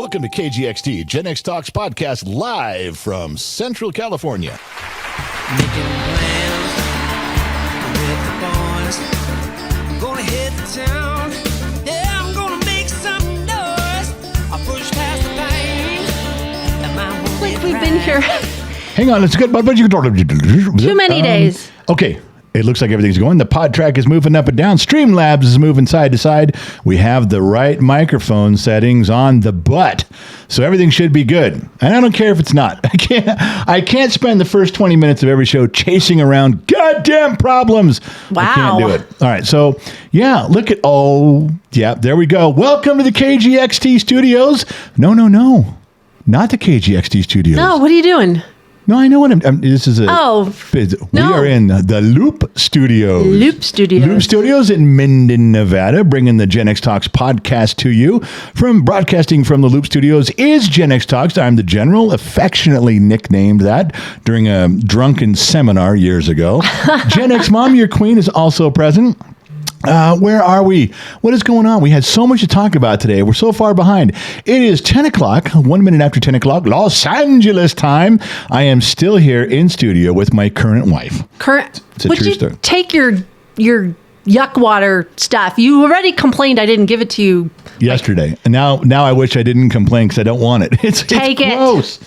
Welcome to KGXT GenXTalks podcast live from Central California. Making plans with the boys. I'm gonna hit the town. Yeah, I'm gonna make some noise. I'll push past the pain. And my won't Like get we've right. been here Hang on, let's get too many days. Okay. It looks like everything's going. The pod track is moving up and down. Streamlabs is moving side to side. We have the right microphone settings on the butt. So everything should be good. And I don't care if it's not. I can't spend the first 20 minutes of every show chasing around goddamn problems. Wow. I can't do it. All right. So, yeah, look at, there we go. Welcome to the KGXT Studios. No. Not the KGXT Studios. No, what are you doing? No, I know what this is we no. are in the Loop Studios. Loop Studios. Loop Studios in Minden, Nevada, bringing the GenXTalks podcast to you. From broadcasting from the Loop Studios is GenXTalks. I'm the General, affectionately nicknamed that during a drunken seminar years ago. Gen X Mom, your queen, is also present. Where are we? What is going on? We had so much to talk about today. We're so far behind. It is 10 o'clock, 1 minute after 10 o'clock, Los Angeles time. I am still here in studio with my current wife. It's a Would true you story. take your yuck water stuff? You already complained I didn't give it to you. Yesterday. And now I wish I didn't complain because I don't want it. It's gross.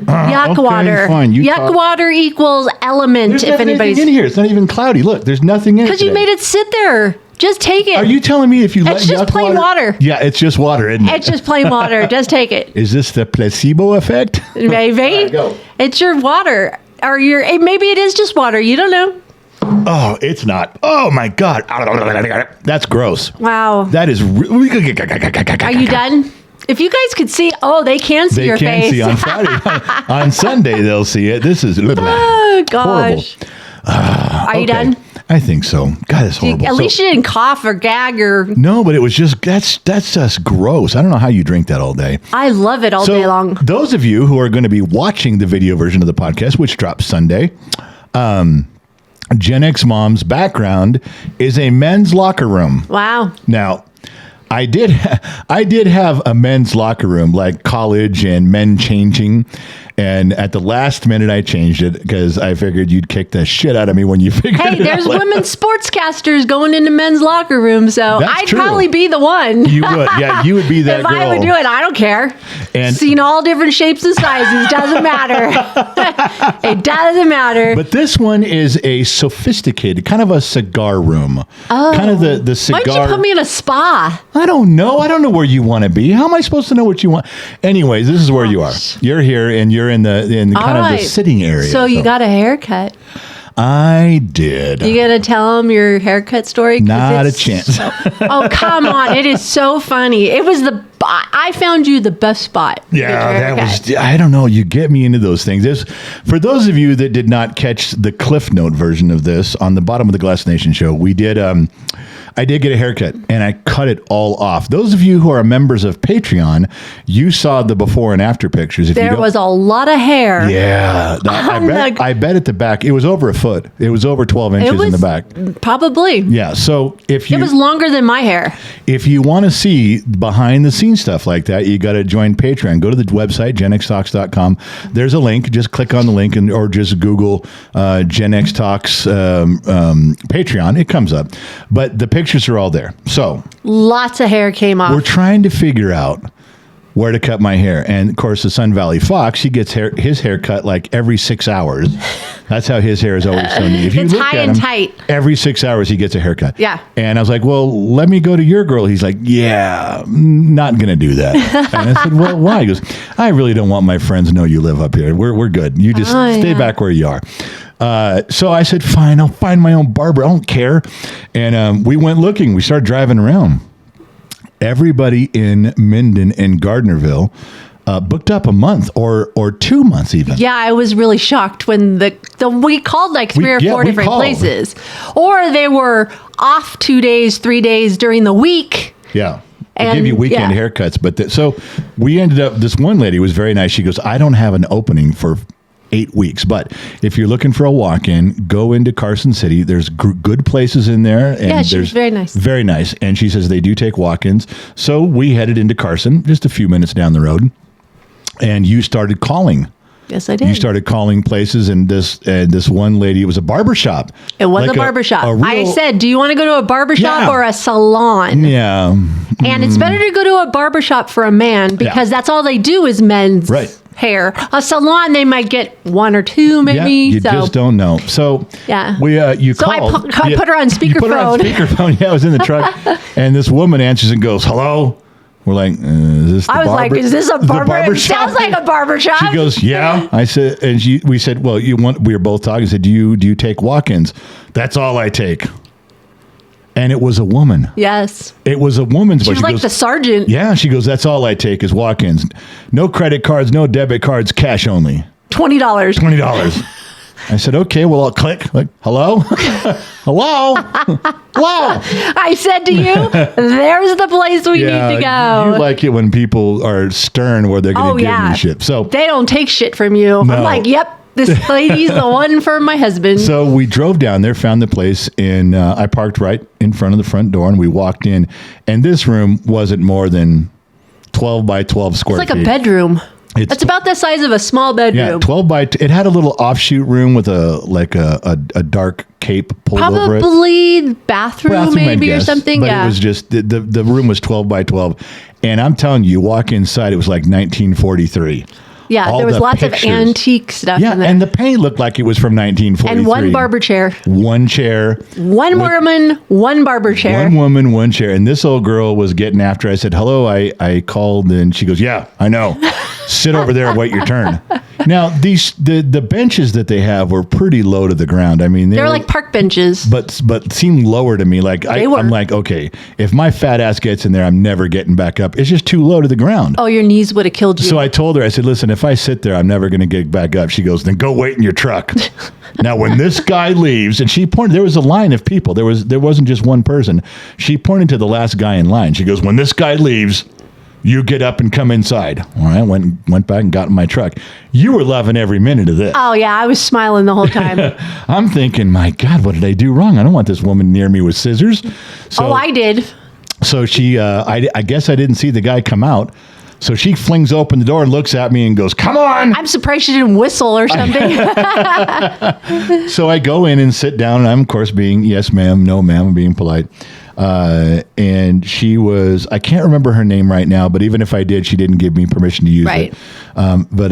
Yuck okay, water. Fine. Yuck water equals element. There's if nothing anybody's in here. It's not even cloudy. Look, there's nothing in it. because you today. made it sit there. Just take it. Are you telling me if you let It's just yuck plain water. Yeah, it's just water, isn't it? It's just plain water. Just take it. Is this the placebo effect? Maybe. go. It's your water. Or maybe it is just water. You don't know. Oh, it's not. Oh, my God. That's gross. Wow. That is... Are you done? If you guys could see, they can see your face. They can see on Friday. On Sunday, they'll see it. This is Oh, gosh. Are you done? I think so. God, it's horrible. At least you didn't cough or gag or... No, but it was just, that's just gross. I don't know how you drink that all day. I love it all day long. Those of you who are going to be watching the video version of the podcast, which drops Sunday, Gen X Mom's background is a men's locker room. Wow. Now, I did have a men's locker room, like college and men changing. And at the last minute, I changed it because I figured you'd kick the shit out of me when you figured it out. Hey, there's women sportscasters going into men's locker rooms, so That's I'd true. probably be the one. You would. Yeah, you would be that if girl. I would do it, I don't care. And- Seen all different shapes and sizes. Doesn't matter. It doesn't matter. But this one is a sophisticated, kind of a cigar room. Oh. Kind of the cigar. Why don't you put me in a spa? I don't know. I don't know where you want to be. How am I supposed to know what you want? Anyways, this is where you are. You're here and you're in the kind of the sitting area. So you got a haircut. I did. You gonna tell them your haircut story? 'Cause Not a it's chance. Oh, come on. It is so funny. It was I found you the best spot. to get your Yeah, that haircut. was, I don't know. You get me into those things. For those of you that did not catch the Cliff Note version of this, on the bottom of the Glass Nation show, I did get a haircut and I cut it all off. Those of you who are members of Patreon, you saw the before and after pictures. If you There don't- was a lot of hair. Yeah. I bet at the back, it was over a foot. It was over 12 inches in the back. Probably. Yeah. So if It was longer than my hair. If you want to see behind the scenes stuff like that, you got to join Patreon. Go to the website, GenXTalks.com. There's a link. Just click on the link or just Google GenXTalks Patreon. It comes up. But the pictures are all there. So Lots of hair came off. we're trying to figure out where to cut my hair. And of course, the Sun Valley Fox, he gets his hair cut like every 6 hours. That's how his hair is always so neat. If you It's look high at and him, tight. every 6 hours he gets a haircut. Yeah. And I was like, well, let me go to your girl. He's like, yeah, not going to do that. And I said, well, why? He goes, I really don't want my friends to know you live up here. We're good. You just stay back where you are. So I said, fine, I'll find my own barber. I don't care. And we went looking. We started driving around. Everybody in Minden and Gardnerville booked up a month or 2 months even. Yeah, I was really shocked when we called like three or four different places. Or they were off 2 days, 3 days during the week. Yeah. They And, give you weekend yeah. haircuts. But so we ended up, this one lady was very nice. She goes, I don't have an opening for 8 weeks. But if you're looking for a walk-in, go into Carson City. There's good places in there. And Yeah, she's very nice. Very nice. And she says they do take walk-ins. So we headed into Carson, just a few minutes down the road. And you started calling. Yes, I did. You started calling places, and this one lady, it was a barbershop. It was a barbershop. I said, do you want to go to a barbershop or a salon? Yeah. And it's better to go to a barbershop for a man because that's all they do is men's hair. A salon, they might get 1 or 2 maybe. Yeah, you just don't know. So you called. I put her on speakerphone. You put her on speakerphone. Yeah, I was in the truck. And this woman answers and goes, hello? We're like, is this the I was like, is this a barber? It sounds like a barbershop. She goes, yeah. I said, and we said, well, we were both talking. I said, do you take walk-ins? That's all I take. And it was a woman. Yes. It was a woman's voice. She was like the sergeant. Yeah. She goes, that's all I take is walk-ins. No credit cards, no debit cards, cash only. $20. $20. I said, okay, well, I'll click. Like, hello? Hello? Hello? I said to you, there's the place we need to go. You like it when people are stern where they're going to give you shit. So they don't take shit from you. No. I'm like, yep, this lady's the one for my husband. So we drove down there, found the place, and I parked right in front of the front door, and we walked in. And this room wasn't more than 12 by 12 square feet. It's like a bedroom. It's about the size of a small bedroom. Yeah, 12 by. It had a little offshoot room with a dark cape pulled over it. Probably bathroom maybe or something. But it was just the room was 12 by 12, and I'm telling you, walk inside, it was like 1943. Yeah, there was lots of antique stuff in there. And the paint looked like it was from 1943. And one barber chair. One chair. One woman, one barber chair. One woman, one chair. And this old girl was getting after. I said, hello, I called, and she goes, yeah, I know. Sit over there and wait your turn. Now, the benches that they have were pretty low to the ground. I mean, they were like park benches. But seemed lower to me. Like I'm like, okay, if my fat ass gets in there, I'm never getting back up. It's just too low to the ground. Oh, your knees would have killed you. So I told her, I said, listen, if I sit there, I'm never going to get back up. She goes, then go wait in your truck. Now, when this guy leaves, and she pointed, there was a line of people. There wasn't just one person. She pointed to the last guy in line. She goes, when this guy leaves, you get up and come inside. All right, went back and got in my truck. You were loving every minute of this. Oh, yeah, I was smiling the whole time. I'm thinking, my God, what did I do wrong? I don't want this woman near me with scissors. So, I did. So she, I guess I didn't see the guy come out. So she flings open the door and looks at me and goes, come on. I'm surprised she didn't whistle or something. So I go in and sit down, and I'm, of course, being yes, ma'am, no, ma'am, I'm being polite. And she was, I can't remember her name right now, but even if I did, she didn't give me permission to use it. But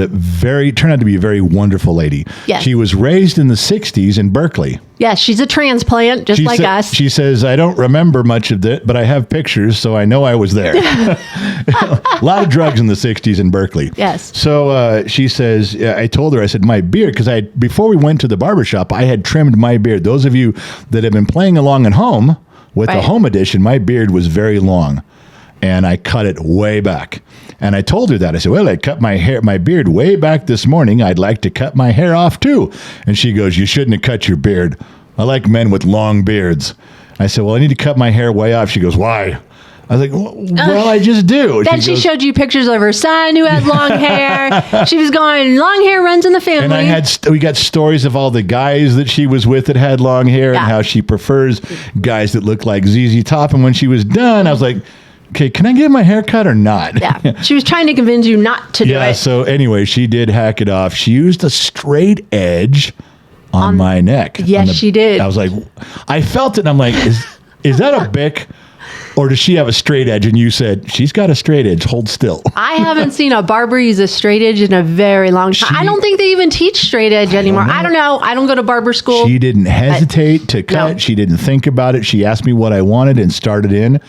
turned out to be a very wonderful lady. Yes. She was raised in the 60s in Berkeley. Yes, she's a transplant, just like us. She says, I don't remember much of it, but I have pictures, so I know I was there. A lot of drugs in the 60s in Berkeley. Yes. So she says, I told her, I said, my beard, because before we went to the barbershop, I had trimmed my beard. Those of you that have been playing along at home, with the home edition, my beard was very long, and I cut it way back. And I told her that. I said, well, I cut my beard way back this morning. I'd like to cut my hair off too. And she goes, you shouldn't have cut your beard. I like men with long beards. I said, well, I need to cut my hair way off. She goes, why? I was like, well, I just do. Then she showed you pictures of her son who had long hair. She was going, long hair runs in the family. And we got stories of all the guys that she was with that had long hair and how she prefers guys that look like ZZ Top. And when she was done, I was like, okay, can I get my hair cut or not? Yeah. She was trying to convince you not to do it. Yeah, so anyway, she did hack it off. She used a straight edge on my neck. Yes, she did. I was like, I felt it, and I'm like, is that a Bic? Or does she have a straight edge? And you said, she's got a straight edge. Hold still. I haven't seen a barber use a straight edge in a very long time. I don't think they even teach straight edge anymore. I don't know. I don't go to barber school. She didn't hesitate to cut. No. She didn't think about it. She asked me what I wanted and started in.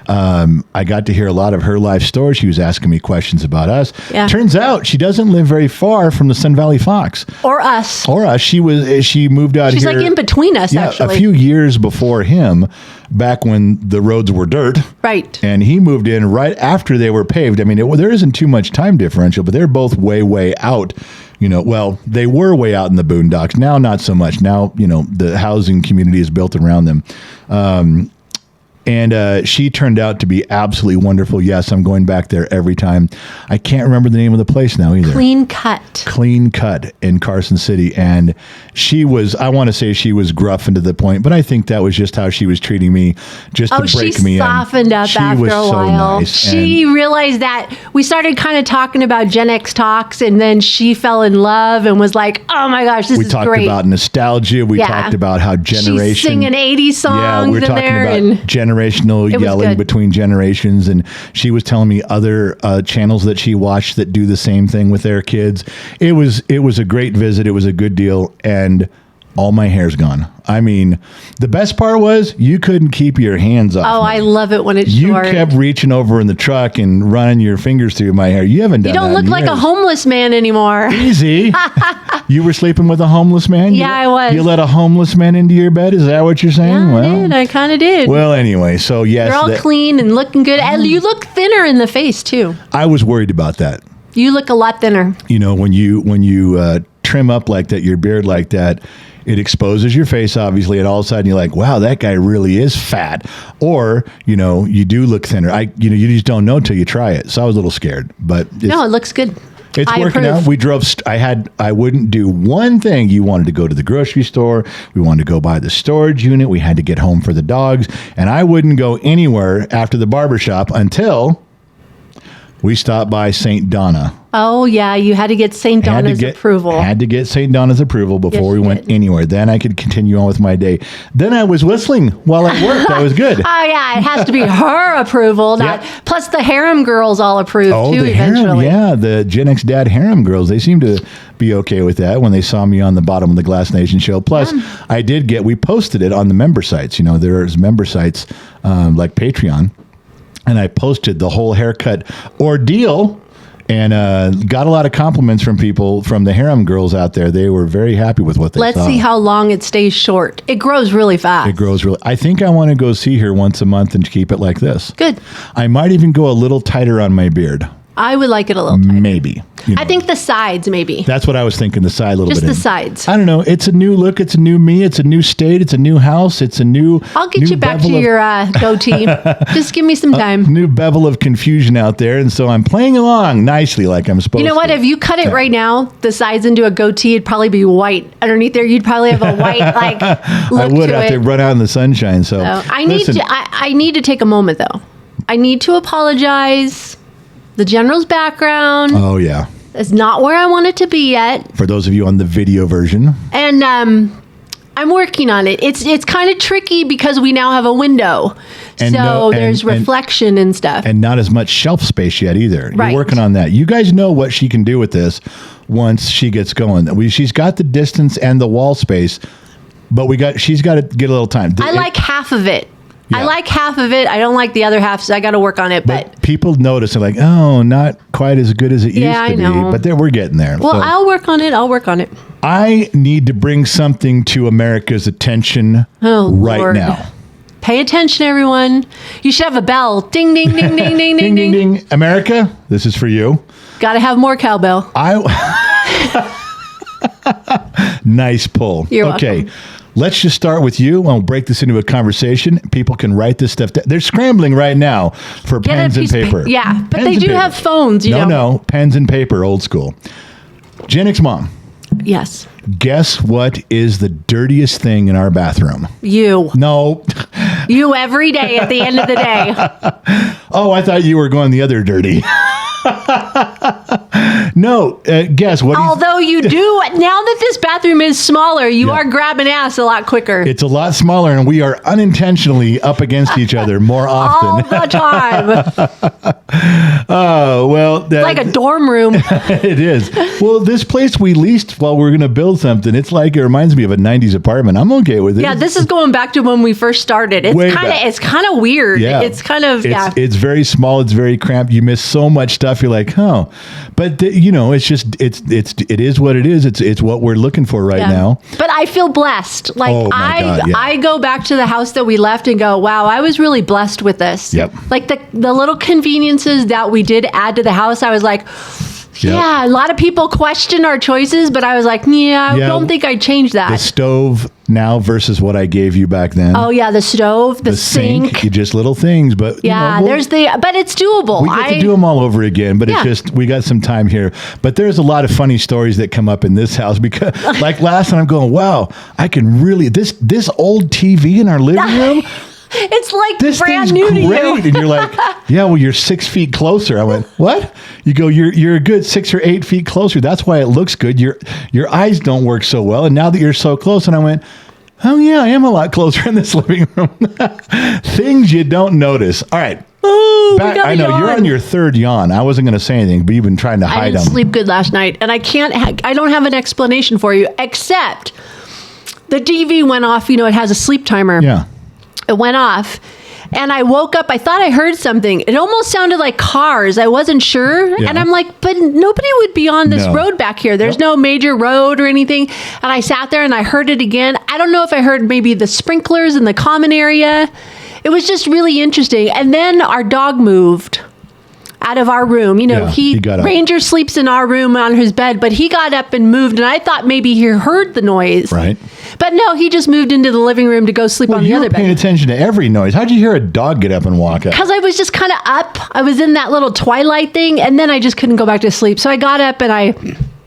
I got to hear a lot of her life stories. She was asking me questions about us. Yeah. Turns out she doesn't live very far from the Sun Valley Fox. Or us. She moved out here. She's like in between us, actually. A few years before him, back when the roads were dirt. Right. And he moved in right after they were paved. I mean, there isn't too much time differential, but they're both way, way out. Well, they were way out in the boondocks. Now, not so much. Now, the housing community is built around them. And she turned out to be absolutely wonderful. Yes, I'm going back there every time. I can't remember the name of the place now either. Clean Cut in Carson City. And she was, I want to say she was gruff and to the point, but I think that was just how she was treating me, just to break me in. She softened up after a while. Nice. She realized that we started kind of talking about GenXTalks, and then she fell in love and was like, oh my gosh, this is great. We talked about nostalgia. We talked about how generation. She's singing 80s songs we were talking about generational yelling between generations, and she was telling me other channels that she watched that do the same thing with their kids. It was a great visit. It was a good deal, and all my hair's gone. I mean, the best part was you couldn't keep your hands off. Oh, me. I love it when it's short. You kept reaching over in the truck and running your fingers through my hair. You haven't done that. You don't look like a homeless man anymore. Easy. You were sleeping with a homeless man? Yeah, I was. You let a homeless man into your bed? Is that what you're saying? Yeah, I did. I kind of did. Well, anyway, so yes. You're all clean and looking good. And you look thinner in the face, too. I was worried about that. You look a lot thinner. You know, when you trim up like that, your beard like that, it exposes your face, obviously, and all of a sudden you're like, wow, that guy really is fat. Or, you know, you do look thinner. You just don't know till you try it. So I was a little scared. But no, it looks good. It's working out. We drove. I wouldn't do one thing. You wanted to go to the grocery store. We wanted to go buy the storage unit. We had to get home for the dogs. And I wouldn't go anywhere after the barbershop until we stopped by St. Donna. Oh, yeah. You had to get St. Donna's approval. Had to get St. Donna's approval before we went anywhere. Then I could continue on with my day. Then I was whistling while at work. That was good. Oh, yeah. It has to be her approval. Plus, the harem girls all approved, too, eventually. The Gen X Dad harem girls. They seem to be okay with that when they saw me on the bottom of the Glass Nation show. Plus, we posted it on the member sites. You know, there's member sites like Patreon. And I posted the whole haircut ordeal and got a lot of compliments from people, from the harem girls out there. They were very happy with what they saw. Let's see how long it stays short. It grows really fast. I think I want to go see her once a month and keep it like this. Good. I might even go a little tighter on my beard. I would like it a little tighter. Maybe. You know. I think the sides, maybe. That's what I was thinking, the side a little bit. Just the sides. I don't know. It's a new look. It's a new me. It's a new state. It's a new house. It's a new... I'll get you back to your goatee. Just give me some time. New bevel of confusion out there. And so I'm playing along nicely like I'm supposed to. You know what? If you cut it right now, the sides into a goatee, it'd probably be white. Underneath there, you'd probably have a white look I would have to run out in the sunshine. So I need to take a moment, though. I need to apologize. The General's background. Oh, yeah. It's not where I want it to be yet. For those of you on the video version. And I'm working on it. It's kind of tricky because we now have a window. And there's reflection and stuff. And not as much shelf space yet either. Right. You're working on that. You guys know what she can do with this once she gets going. She's got the distance and the wall space, but she's got to get a little time. I like half of it. Yeah. I like half of it. I don't like the other half, so I got to work on it. But people notice, they're like, oh, not quite as good as it used to be. But we're getting there. Well, I'll work on it. I need to bring something to America's attention right now. Pay attention, everyone. You should have a bell. Ding, ding, ding, ding, ding, ding, ding, ding. America, this is for you. Got to have more cowbell. Nice pull. You're welcome. Let's just start with you. I'll break this into a conversation. People can write this stuff down. They're scrambling right now for pens and paper. Yeah, but they do have phones, you know. No, pens and paper, old school. Gen X Mom. Yes. Guess what is the dirtiest thing in our bathroom? You. No. You every day at the end of the day. Oh, I thought you were going the other dirty. No, guess what? Although you do, now that this bathroom is smaller, you are grabbing ass a lot quicker. It's a lot smaller, and we are unintentionally up against each other more often. All the time. Oh, well. It's like a dorm room. It is. Well, this place we leased while we were going to build something, it reminds me of a 90s apartment. I'm okay with it. Yeah, this is going back to when we first started. It's kind of weird. Yeah. It's kind of, It's very small. It's very cramped. You miss so much stuff. You're like, oh. But, it's just, it is what it is. It's what we're looking for right now. But I feel blessed. Like, I go back to the house that we left and go, wow, I was really blessed with this. Yep. Like the little conveniences that we did add to the house, I was like, yeah, a lot of people question our choices, but I was like, I don't think I'd change that. The stove now versus what I gave you back then? Oh yeah, the stove, the sink. Just little things, but yeah, but it's doable. We get to do them all over again, but it's just, we got some time here. But there's a lot of funny stories that come up in this house because like last night I'm going, wow, I can really, this old TV in our living room, it's like this brand new to you. And you're like, yeah, well, you're 6 feet closer. I went, what? You go, you're a good 6 or 8 feet closer. That's why it looks good. Your eyes don't work so well. And now that you're so close, and I went, oh yeah, I am a lot closer in this living room. Things you don't notice. All right. Oh, I know you're on your third yawn. I wasn't going to say anything, but you've been trying to hide them. I didn't sleep good last night, and I don't have an explanation for you except the TV went off. You know, it has a sleep timer. Yeah. It went off, and I woke up. I thought I heard something. It almost sounded like cars. I wasn't sure. Yeah. And I'm like, but nobody would be on this road back here. There's no major road or anything. And I sat there and I heard it again. I don't know if I heard maybe the sprinklers in the common area. It was just really interesting. And then our dog moved out of our room. You know, he Ranger sleeps in our room on his bed, but he got up and moved, and I thought maybe he heard the noise. Right. But no, he just moved into the living room to go sleep on the other bed. You were paying attention to every noise. How'd you hear a dog get up and walk up? Because I was just kind of up. I was in that little twilight thing, and then I just couldn't go back to sleep. So I got up and I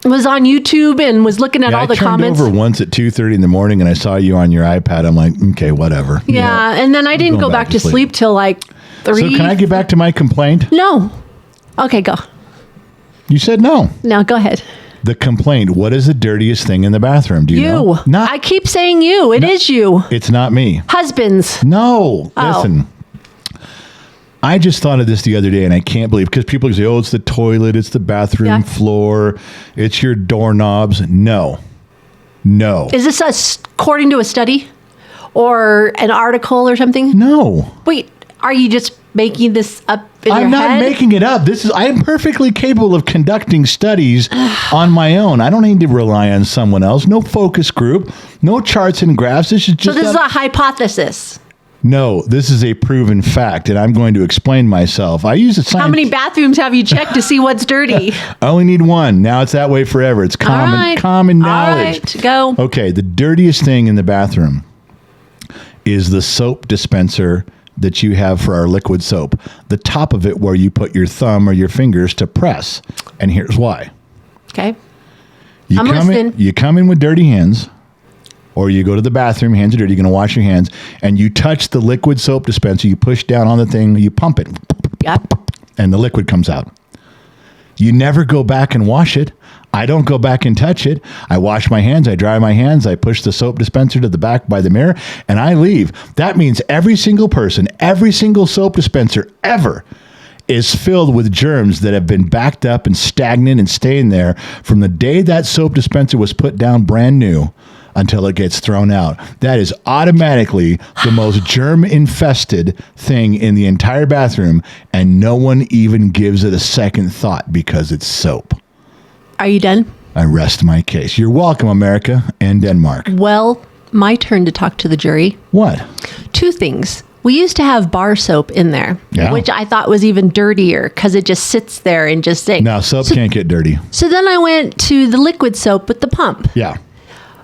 was on YouTube and was looking at all the comments. I turned over once at 2:30 in the morning, and I saw you on your iPad. I'm like, okay, whatever. Yeah, and then I didn't go back to sleep till like 3. So can I get back to my complaint? No. Okay, go. You said no. No, go ahead. The complaint. What is the dirtiest thing in the bathroom? Do you know? I keep saying you. It is you. It's not me. Husbands. No. Listen. I just thought of this the other day, and I can't believe, because people say, oh, it's the toilet, it's the bathroom floor, it's your doorknobs. No. Is this according to a study or an article or something? No. Wait, are you just making this up in your head? I'm not making it up. I am perfectly capable of conducting studies on my own. I don't need to rely on someone else. No focus group, no charts and graphs. This is just So this is a hypothesis. No, this is a proven fact, and I'm going to explain myself. I use it. How many bathrooms have you checked to see what's dirty? I only need one. Now it's that way forever. It's common knowledge. All right, go. Okay, the dirtiest thing in the bathroom is the soap dispenser that you have for our liquid soap. The top of it where you put your thumb or your fingers to press. And here's why. Okay. I'm listening. You come in with dirty hands, or you go to the bathroom, hands are dirty, you're going to wash your hands, and you touch the liquid soap dispenser, you push down on the thing, you pump it. Yep. And the liquid comes out. You never go back and wash it. I don't go back and touch it. I wash my hands, I dry my hands, I push the soap dispenser to the back by the mirror, and I leave. That means every single person, every single soap dispenser ever is filled with germs that have been backed up and stagnant and staying there from the day that soap dispenser was put down brand new until it gets thrown out. That is automatically the most germ-infested thing in the entire bathroom, and no one even gives it a second thought because it's soap. Are you done? I rest my case. You're welcome, America and Denmark. Well, my turn to talk to the jury. What? 2 things. We used to have bar soap in there, which I thought was even dirtier because it just sits there and just stinks. No, soap can't get dirty. So then I went to the liquid soap with the pump. Yeah.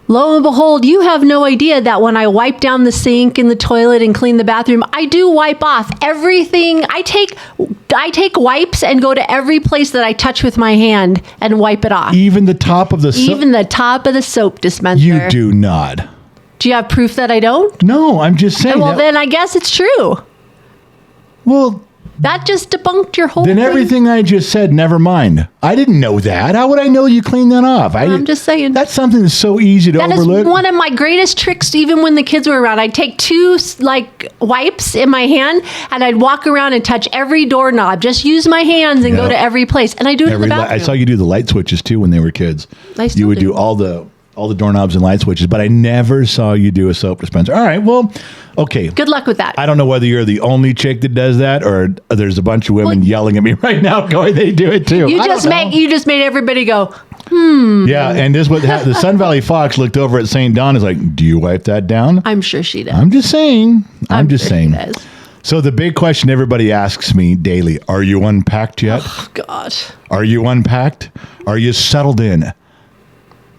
Lo and behold, you have no idea that when I wipe down the sink in the toilet and clean the bathroom, I do wipe off everything. I take wipes and go to every place that I touch with my hand and wipe it off. Even the top of the soap? Even the top of the soap dispenser. You do not. Do you have proof that I don't? No, I'm just saying. Well, then I guess it's true. Well, that just debunked your whole thing. Then everything I just said, never mind. I didn't know that. How would I know you cleaned that off? I'm just saying. That's something that's so easy to overlook. That is one of my greatest tricks, even when the kids were around. I'd take 2 wipes in my hand, and I'd walk around and touch every doorknob. Just use my hands and go to every place. And I do it in the bathroom. I saw you do the light switches, too, when they were kids. You would do all the doorknobs and light switches, but I never saw you do a soap dispenser. All right, well, okay. Good luck with that. I don't know whether you're the only chick that does that, or there's a bunch of women yelling at me right now going, they do it too. You just made everybody go, Yeah, and this what the Sun Valley Fox looked over at St. Donnas like, do you wipe that down? I'm sure she does. I'm just saying. I'm just sure saying. She does. So the big question everybody asks me daily, are you unpacked yet? Oh, God. Are you unpacked? Are you settled in?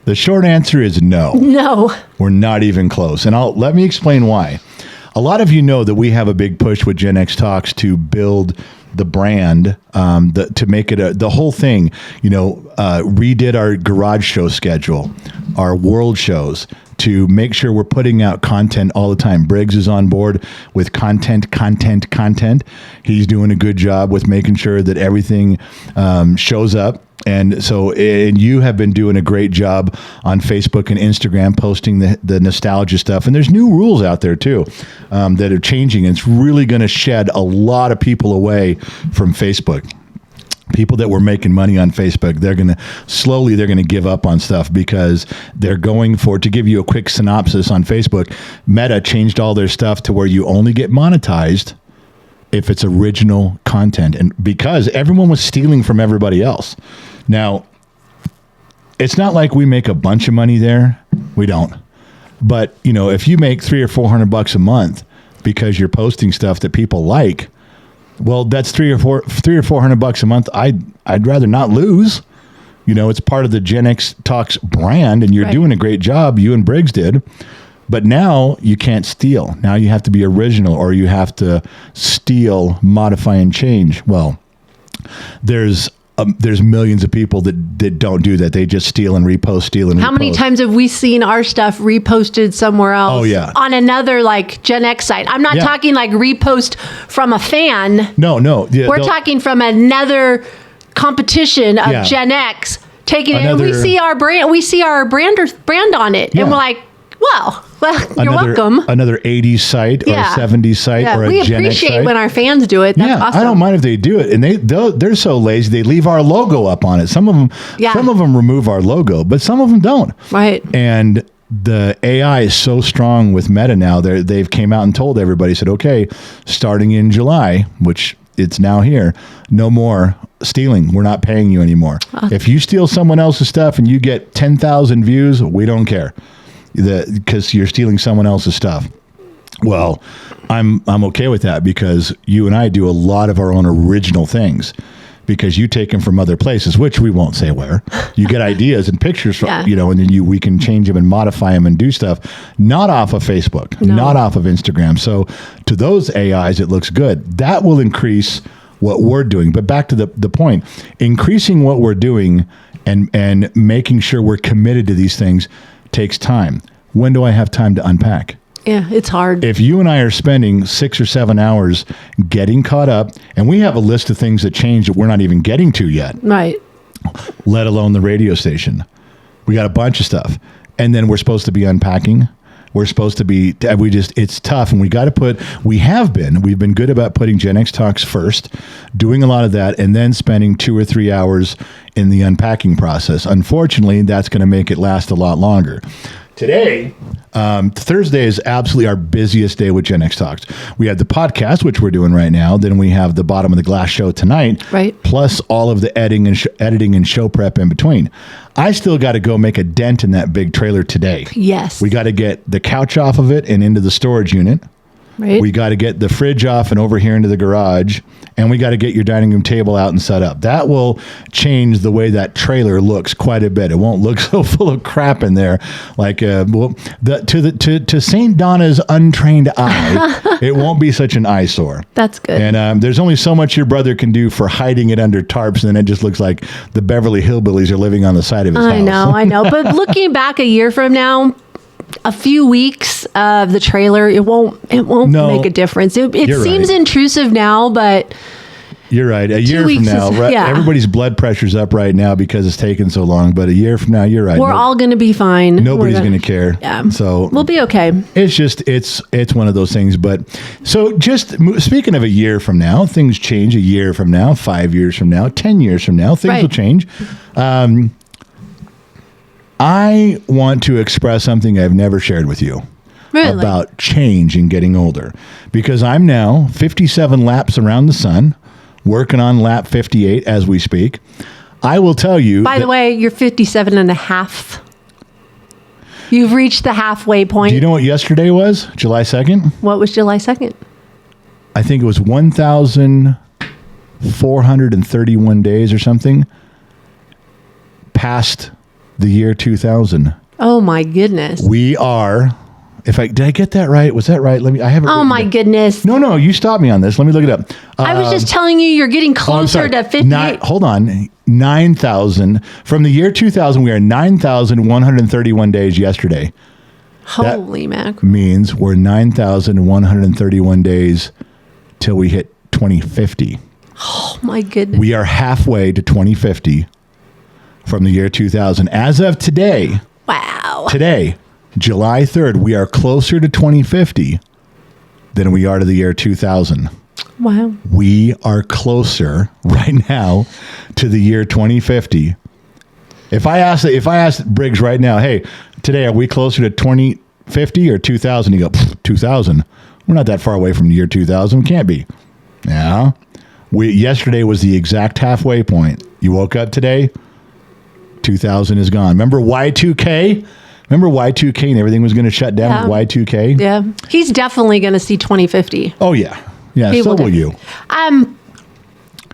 The short answer is no. No. We're not even close. And let me explain why. A lot of you know that we have a big push with GenXTalks to build the brand, to make it the whole thing, redid our garage show schedule, our world shows, to make sure we're putting out content all the time. Briggs is on board with content. He's doing a good job with making sure that everything shows up. And you have been doing a great job on Facebook and Instagram, posting the nostalgia stuff. And there's new rules out there too, that are changing. And it's really going to shed a lot of people away from Facebook. People that were making money on Facebook, they're going to give up on stuff because they're going to give you a quick synopsis on Facebook. Meta changed all their stuff to where you only get monetized if it's original content, and because everyone was stealing from everybody else. Now, it's not like we make a bunch of money there. We don't. But, if you make $300 or $400 a month because you're posting stuff that people like, well, that's $300 or $400 a month. I'd rather not lose. It's part of the GenXTalks brand, and you're doing a great job. You and Briggs did. But now you can't steal. Now you have to be original, or you have to steal, modify, and change. Well, there's millions of people that don't do that. They just steal and repost, How many times have we seen our stuff reposted somewhere else? Oh, yeah. On another Gen X site. I'm not talking repost from a fan. No. Yeah, we're talking from another competition of Gen X taking it, and we see our brand. We see our brand on it, and we're like, well, you're welcome. Another 80s site or a 70s site or a we Gen X appreciate site. when our fans do it. That's awesome. I don't mind if they do it, and they're so lazy they leave our logo up on it. Some of them remove our logo, but some of them don't. Right. And the AI is so strong with Meta now. They've came out and told everybody, said, okay, starting in July, which it's now here, no more stealing. We're not paying you anymore. If you steal someone else's stuff and you get 10,000 views, we don't care. Because you're stealing someone else's stuff. Well, I'm okay with that, because you and I do a lot of our own original things, because you take them from other places, which we won't say where. You get ideas and pictures from, and then we can change them and modify them and do stuff, not off of Facebook, not off of Instagram. So to those AIs, it looks good. That will increase what we're doing. But back to the point, increasing what we're doing and making sure we're committed to these things takes time. When do I have time to unpack? Yeah, it's hard. If you and I are spending 6 or 7 hours getting caught up, and we have a list of things that change that we're not even getting to yet. Right. Let alone the radio station. We got a bunch of stuff. And then we're supposed to be unpacking. We're supposed to be, it's tough. And we've been good about putting GenXTalks first, doing a lot of that, and then spending 2 or 3 hours in the unpacking process. Unfortunately, that's going to make it last a lot longer. Today, Thursday is absolutely our busiest day with GenXTalks. We have the podcast, which we're doing right now. Then we have the Bottom of the Glass show tonight, plus all of the editing and show prep in between. I still got to go make a dent in that big trailer today. Yes. We got to get the couch off of it and into the storage unit. Right. We got to get the fridge off and over here into the garage, and we got to get your dining room table out and set up. That will change the way that trailer looks quite a bit. It won't look so full of crap in there. Like to St. Donna's untrained eye, it won't be such an eyesore. That's good. And there's only so much your brother can do for hiding it under tarps, and then it just looks like the Beverly Hillbillies are living on the side of his house. I know. But looking back a year from now, a few weeks of the trailer, it won't make a difference. It seems intrusive now, but you're right. A year from now, everybody's blood pressure's up right now because it's taken so long. But a year from now, you're right. We're all going to be fine. Nobody's going to care. Yeah. So we'll be okay. It's just it's one of those things. But so just speaking of a year from now, things change. A year from now, 5 years from now, 10 years from now, things will change. I want to express something I've never shared with you about change and getting older, because I'm now 57 laps around the sun, working on lap 58 as we speak. I will tell you. By the way, you're 57 and a half. You've reached the halfway point. Do you know what yesterday was? July 2nd? What was July 2nd? I think it was 1,431 days or something past the year 2000. Oh my goodness. We are, did I get that right? Was that right? I haven't. Oh my goodness. No, you stopped me on this. Let me look it up. I was just telling you you're getting closer to 58. Hold on. 9,000. From the year 2000, we are 9,131 days yesterday. Holy mac. Means we're 9,131 days till we hit 2050. Oh my goodness. We are halfway to 2050 from the year 2000. As of today. Wow. Today, July 3rd, we are closer to 2050 than we are to the year 2000. Wow. We are closer right now to the year 2050. If I ask Briggs right now, hey, today are we closer to 2050 or 2000? You go, 2000. We're not that far away from the year 2000. Can't be. Yeah. Yesterday was the exact halfway point. You woke up today, 2000 is gone. Remember Y2K? Remember Y2K and everything was going to shut down with Y2K? Yeah. He's definitely going to see 2050. Oh, yeah. Yeah, so will you.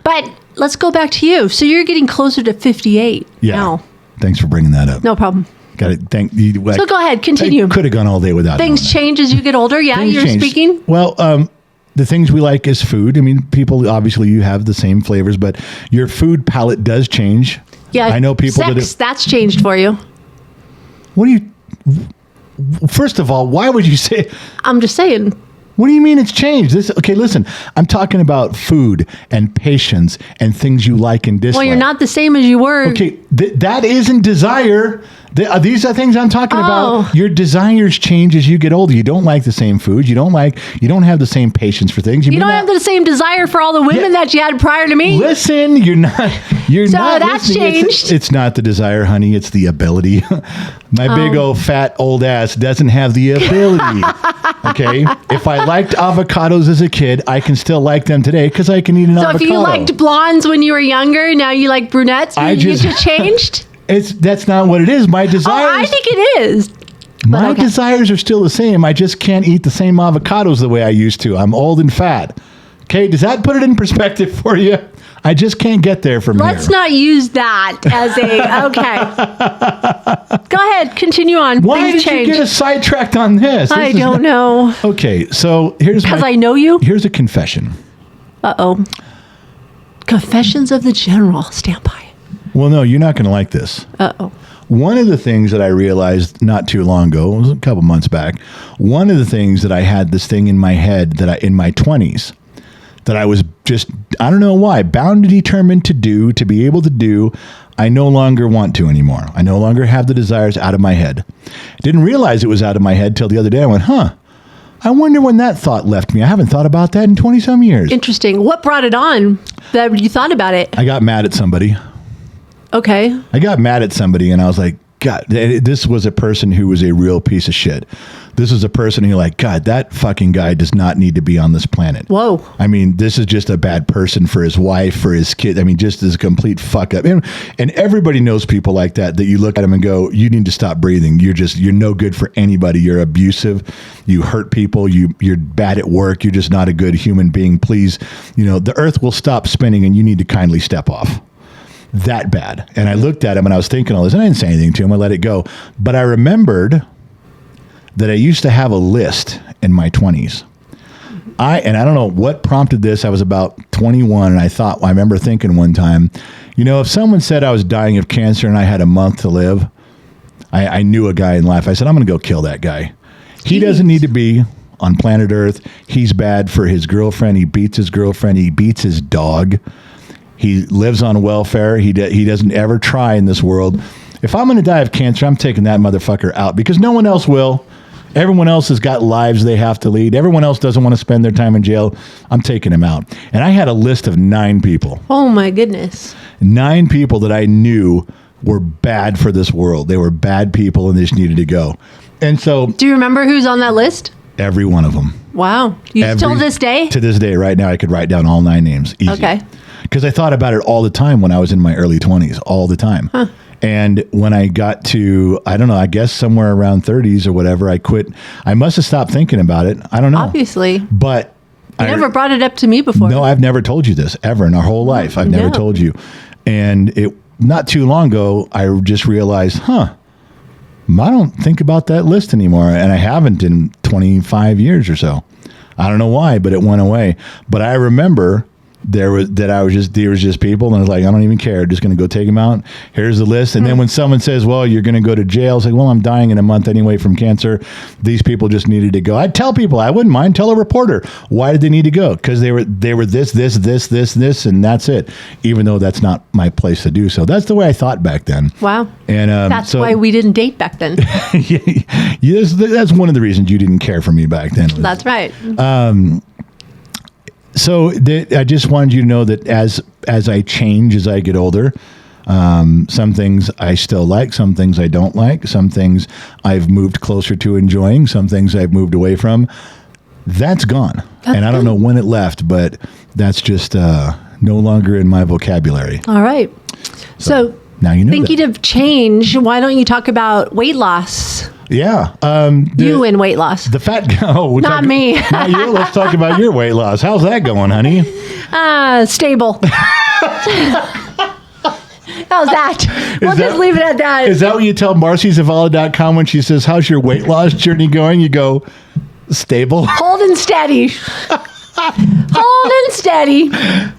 But let's go back to you. So you're getting closer to 58 now. Thanks for bringing that up. No problem. Got it. Thank you. So go ahead, continue. I could have gone all day without things change as you get older. Yeah, things you're change. speaking. Well, the things we like is food. I mean, people, obviously you have the same flavors, but your food palate does change. Yeah, I know people that's changed for you. What do you... First of all, why would you say... I'm just saying. What do you mean it's changed? Okay, listen. I'm talking about food and patience and things you like and dislike. Well, you're not the same as you were. Okay, that isn't desire. These are things I'm talking about. Your desires change as you get older. You don't like the same foods. You don't have the same patience for things. You don't have the same desire for all the women that you had prior to me. Listen, you're not so that's listening. changed. It's not the desire, honey. It's the ability. My big old fat old ass doesn't have the ability. Okay? If I liked avocados as a kid, I can still like them today because I can eat an avocado. So if you liked blondes when you were younger, now you like brunettes, you just changed? That's not what it is. My desires... Oh, I think it is. My desires are still the same. I just can't eat the same avocados the way I used to. I'm old and fat. Okay, does that put it in perspective for you? I just can't get there from here. Let's not use that as okay. Go ahead, continue on. Why did you get us sidetracked on this? I don't know. Okay, so here's because I know you. Here's a confession. Uh-oh. Confessions of the General. Stand by. Well, no, you're not going to like this. Uh-oh. One of the things that I realized not too long ago, it was a couple months back, one of the things that I had this thing in my head in my 20s, that I was just, I don't know why, bound and determined to be able to do, I no longer want to anymore. I no longer have the desires out of my head. Didn't realize it was out of my head till the other day. I went, I wonder when that thought left me. I haven't thought about that in 20-some years. Interesting. What brought it on that you thought about it? I got mad at somebody. Okay. I got mad at somebody and I was like, God, this was a person who was a real piece of shit. This is a person who God, that fucking guy does not need to be on this planet. Whoa. I mean, this is just a bad person for his wife, for his kid. I mean, just as a complete fuck up. And everybody knows people like that you look at them and go, you need to stop breathing. You're no good for anybody. You're abusive. You hurt people. You're bad at work. You're just not a good human being. Please, the earth will stop spinning and you need to kindly step off. That bad. And I looked at him and I was thinking all this and I didn't say anything to him. I let it go. But I remembered that I used to have a list in my 20s. I don't know what prompted this. I was about 21 and I remember thinking one time, if someone said I was dying of cancer and I had a month to live, I knew a guy in life. I said, I'm going to go kill that guy. He doesn't need to be on planet Earth. He's bad for his girlfriend. He beats his girlfriend. He beats his dog. He lives on welfare. He doesn't ever try in this world. If I'm going to die of cancer, I'm taking that motherfucker out because no one else will. Everyone else has got lives they have to lead. Everyone else doesn't want to spend their time in jail. I'm taking him out. And I had a list of 9 people. Oh, my goodness. 9 people that I knew were bad for this world. They were bad people and they just needed to go. And so... Do you remember who's on that list? Every one of them. Wow. Still this day? To this day, right now, I could write down all 9 names. Easy. Okay. Because I thought about it all the time when I was in my early 20s, all the time. Huh. And when I got to, I don't know, I guess somewhere around 30s or whatever, I quit. I must have stopped thinking about it. I don't know. Obviously. But you never brought it up to me before. No, I've never told you this ever in our whole life. I've never told you. And not too long ago, I just realized, I don't think about that list anymore. And I haven't in 25 years or so. I don't know why, but it went away. But I remember there was just people, and I was like, I don't even care. Just going to go take them out. Here's the list. And then when someone says, well, you're going to go to jail, it's like, well, I'm dying in a month anyway from cancer. These people just needed to go. I'd tell people, I wouldn't mind. Tell a reporter. Why did they need to go? Because they were this, and that's it. Even though that's not my place to do so. That's the way I thought back then. Wow. And that's why we didn't date back then. That's one of the reasons you didn't care for me back then. That's right. So I just wanted you to know that as I change, as I get older, some things I still like, some things I don't like, some things I've moved closer to enjoying, some things I've moved away from. That's gone. And I don't know when it left, but that's just no longer in my vocabulary. All right. So now you know. Thinking of change, why don't you talk about weight loss? Yeah. You in weight loss. The fat guy. Oh, not me. Not you. Let's talk about your weight loss. How's that going, honey? Stable. How's that? We'll just leave it at that. Is that what you tell marcyzavala.com when she says, how's your weight loss journey going? You go, stable. Hold and steady. Hold and steady.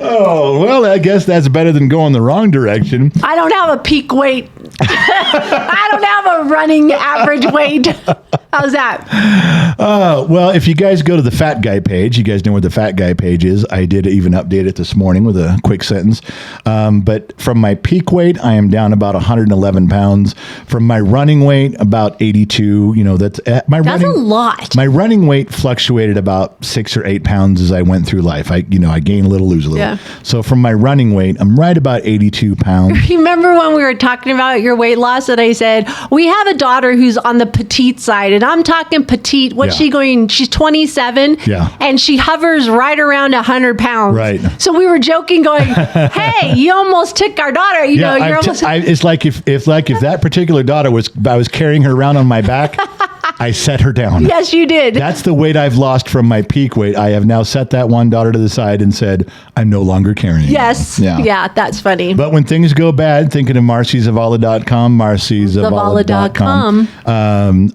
Oh, well, I guess that's better than going the wrong direction. I don't have a peak weight. I don't have a running average weight. How's that? Well, if you guys go to the Fat Guy page, you guys know where the Fat Guy page is. I did even update it this morning with a quick sentence. But from my peak weight, I am down about 111 pounds. From my running weight, about 82. You know, that's a lot. My running weight fluctuated about 6 or 8 pounds as I went through life. I gain a little, lose a little. Yeah. So from my running weight, I'm right about 82 pounds. Remember when we were talking about your weight loss and I said, we have a daughter who's on the petite side, and I'm talking petite. What's she going? She's 27. Yeah. And she hovers right around 100 pounds. Right. So we were joking going, hey, you almost took our daughter. You're almost. It's like if that particular daughter I was carrying her around on my back, I set her down. Yes, you did. That's the weight I've lost from my peak weight. I have now set that one daughter to the side and said, I'm no longer carrying. Yes. Yeah, that's funny. But when things go bad, thinking of marcyzavala.com, marcyzavala.com,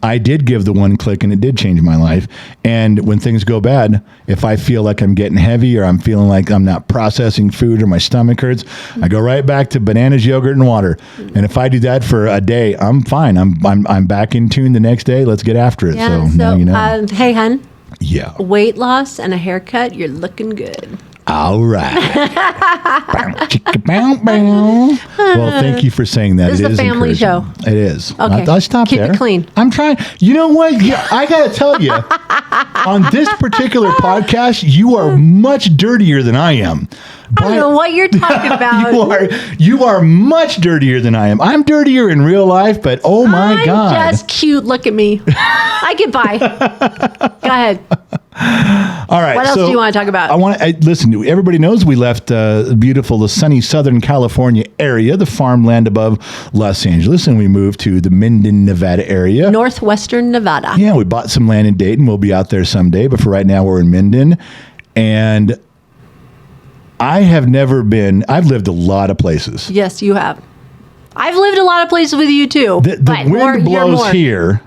I did give the one click and it did change my life. And when things go bad, if I feel like I'm getting heavy or I'm feeling like I'm not processing food or my stomach hurts, I go right back to bananas, yogurt, and water. And if I do that for a day, I'm fine. I'm back in tune the next day. Let's get after it. Yeah, so now you know. Hey, hun. Yeah. Weight loss and a haircut, you're looking good. All right. Well, thank you for saying that. This is a family show. It is. Okay. I'll stop Keep there. it clean. I'm trying. You know what? Yeah, I got to tell you, on this particular podcast, you are much dirtier than I am. I don't know what you're talking about. You are much dirtier than I am. I'm dirtier in real life, but oh my God. I'm just cute. Look at me. I get by. Go ahead. All right. What else do you want to talk about? Listen, everybody knows we left the sunny Southern California area, the farmland above Los Angeles, and we moved to the Minden, Nevada area. Northwestern Nevada. Yeah, we bought some land in Dayton. We'll be out there someday, but for right now, we're in Minden. And I've lived a lot a Yes, you have. I've lived a lot of places with you too. The wind blows here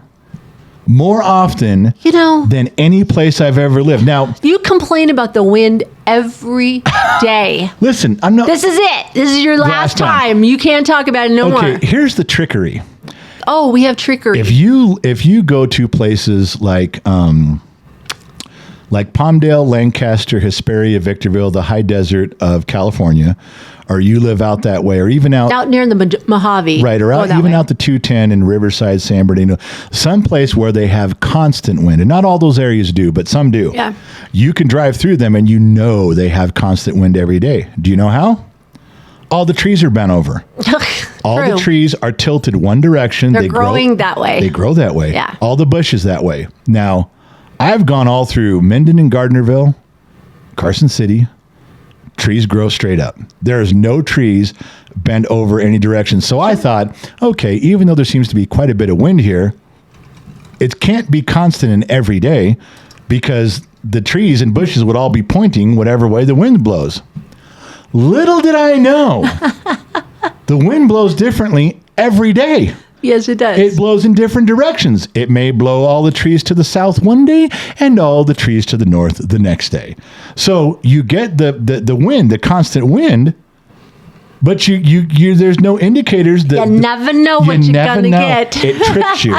more often than any place I've ever lived. Now, you complain about the wind every day. Listen, I'm not. This is it. This is your last time. You can't talk about it no more. Okay, here's the trickery. Oh, we have trickery. If you go to places like Palmdale, Lancaster, Hesperia, Victorville, the high desert of California, or you live out that way, or even out near the Mojave. Right, or out the 210 in Riverside, San Bernardino, someplace where they have constant wind. And not all those areas do, but some do. Yeah. You can drive through them and they have constant wind every day. Do you know how? All the trees are bent over. All the trees are tilted one direction. They're growing that way. They grow that way. Yeah. All the bushes that way. Now, I've gone all through Minden and Gardnerville, Carson City. Trees grow straight up. There's no trees bent over any direction. So I thought, okay, even though there seems to be quite a bit of wind here, it can't be constant in every day because the trees and bushes would all be pointing whatever way the wind blows. Little did I know The wind blows differently every day. Yes, it does. It blows in different directions. It may blow all the trees to the south one day and all the trees to the north the next day. So you get the wind, the constant wind, but you there's no indicators that you never know what you're gonna get. It tricks you.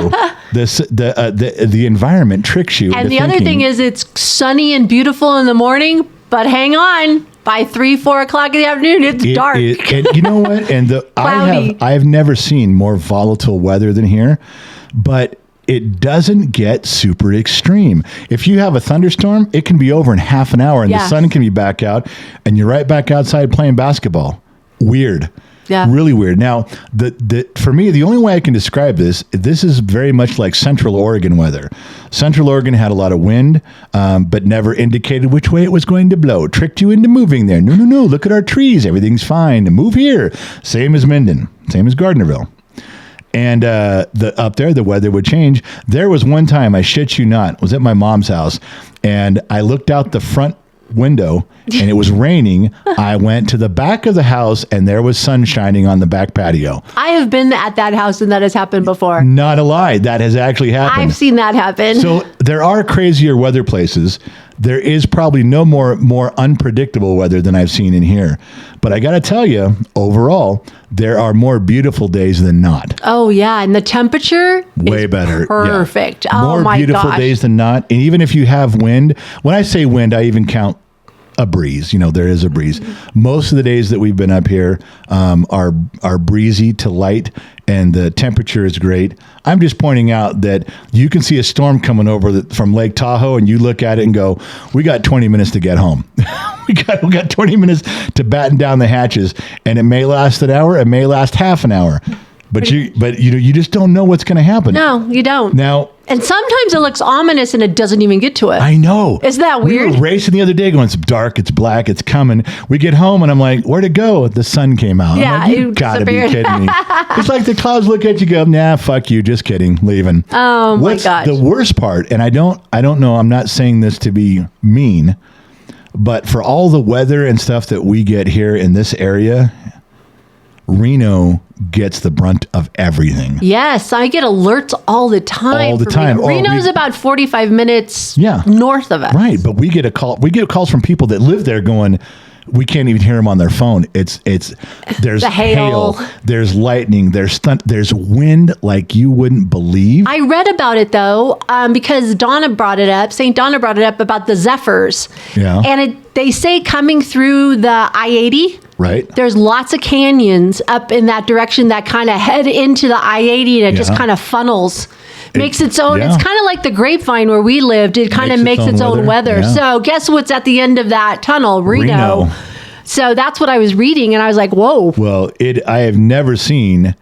The environment tricks you. And the other thing is, it's sunny and beautiful in the morning, but hang on. By 3-4 o'clock in the afternoon, it's dark. And you know what? And I've never seen more volatile weather than here, but it doesn't get super extreme. If you have a thunderstorm, it can be over in half an hour, and the sun can be back out, and you're right back outside playing basketball. Weird. Yeah. Really weird. Now, for me, the only way I can describe this is very much like Central Oregon weather. Central Oregon had a lot of wind, but never indicated which way it was going to blow. Tricked you into moving there. No. Look at our trees. Everything's fine. Move here. Same as Minden. Same as Gardnerville. And up there, the weather would change. There was one time, I shit you not, was at my mom's house, and I looked out the front window and it was raining. I went to the back of the house and there was sun shining on the back patio. I have been at that house and that has happened before. Not a lie. That has actually happened. I've seen that happen. So there are crazier weather places. There is probably no more unpredictable weather than I've seen in here. But I got to tell you, overall, there are more beautiful days than not. Oh, yeah. And the temperature way better. Perfect. Yeah. Oh, my gosh. More beautiful days than not. And even if you have wind, when I say wind, I even count a breeze. There is a breeze. Most of the days that we've been up here are breezy to light, and the temperature is great. I'm just pointing out that you can see a storm coming over from Lake Tahoe, and you look at it and go, we got 20 minutes to get home. we got 20 minutes to batten down the hatches, and it may last an hour, it may last half an hour. But you just don't know what's going to happen. No, you don't. Now, and sometimes it looks ominous and it doesn't even get to it. I know. Isn't that weird? We were racing the other day going, it's dark, it's black, it's coming. We get home and I'm like, where'd it go? The sun came out. Yeah, I'm like, you gotta be kidding me. It's like the clouds look at you, go, nah, fuck you, just kidding, leaving. Oh my gosh. The worst part, and I don't know, I'm not saying this to be mean, but for all the weather and stuff that we get here in this area, Reno gets the brunt of everything. Yes, I get alerts all the time. All the time. Reno's about 45 minutes north of us. Right, but we get calls from people that live there going, we can't even hear them on their phone. There's the hail, there's lightning, there's wind like you wouldn't believe. I read about it though, because St. Donna brought it up about the zephyrs. Yeah. And they say coming through the I-80, right, there's lots of canyons up in that direction that kind of head into the I-80, and it just kind of funnels. Makes its own. It's kind of like the Grapevine where we lived. It kind of makes its own weather. Yeah. So guess what's at the end of that tunnel? Reno. So that's what I was reading, and I was like, whoa. Well, I have never seen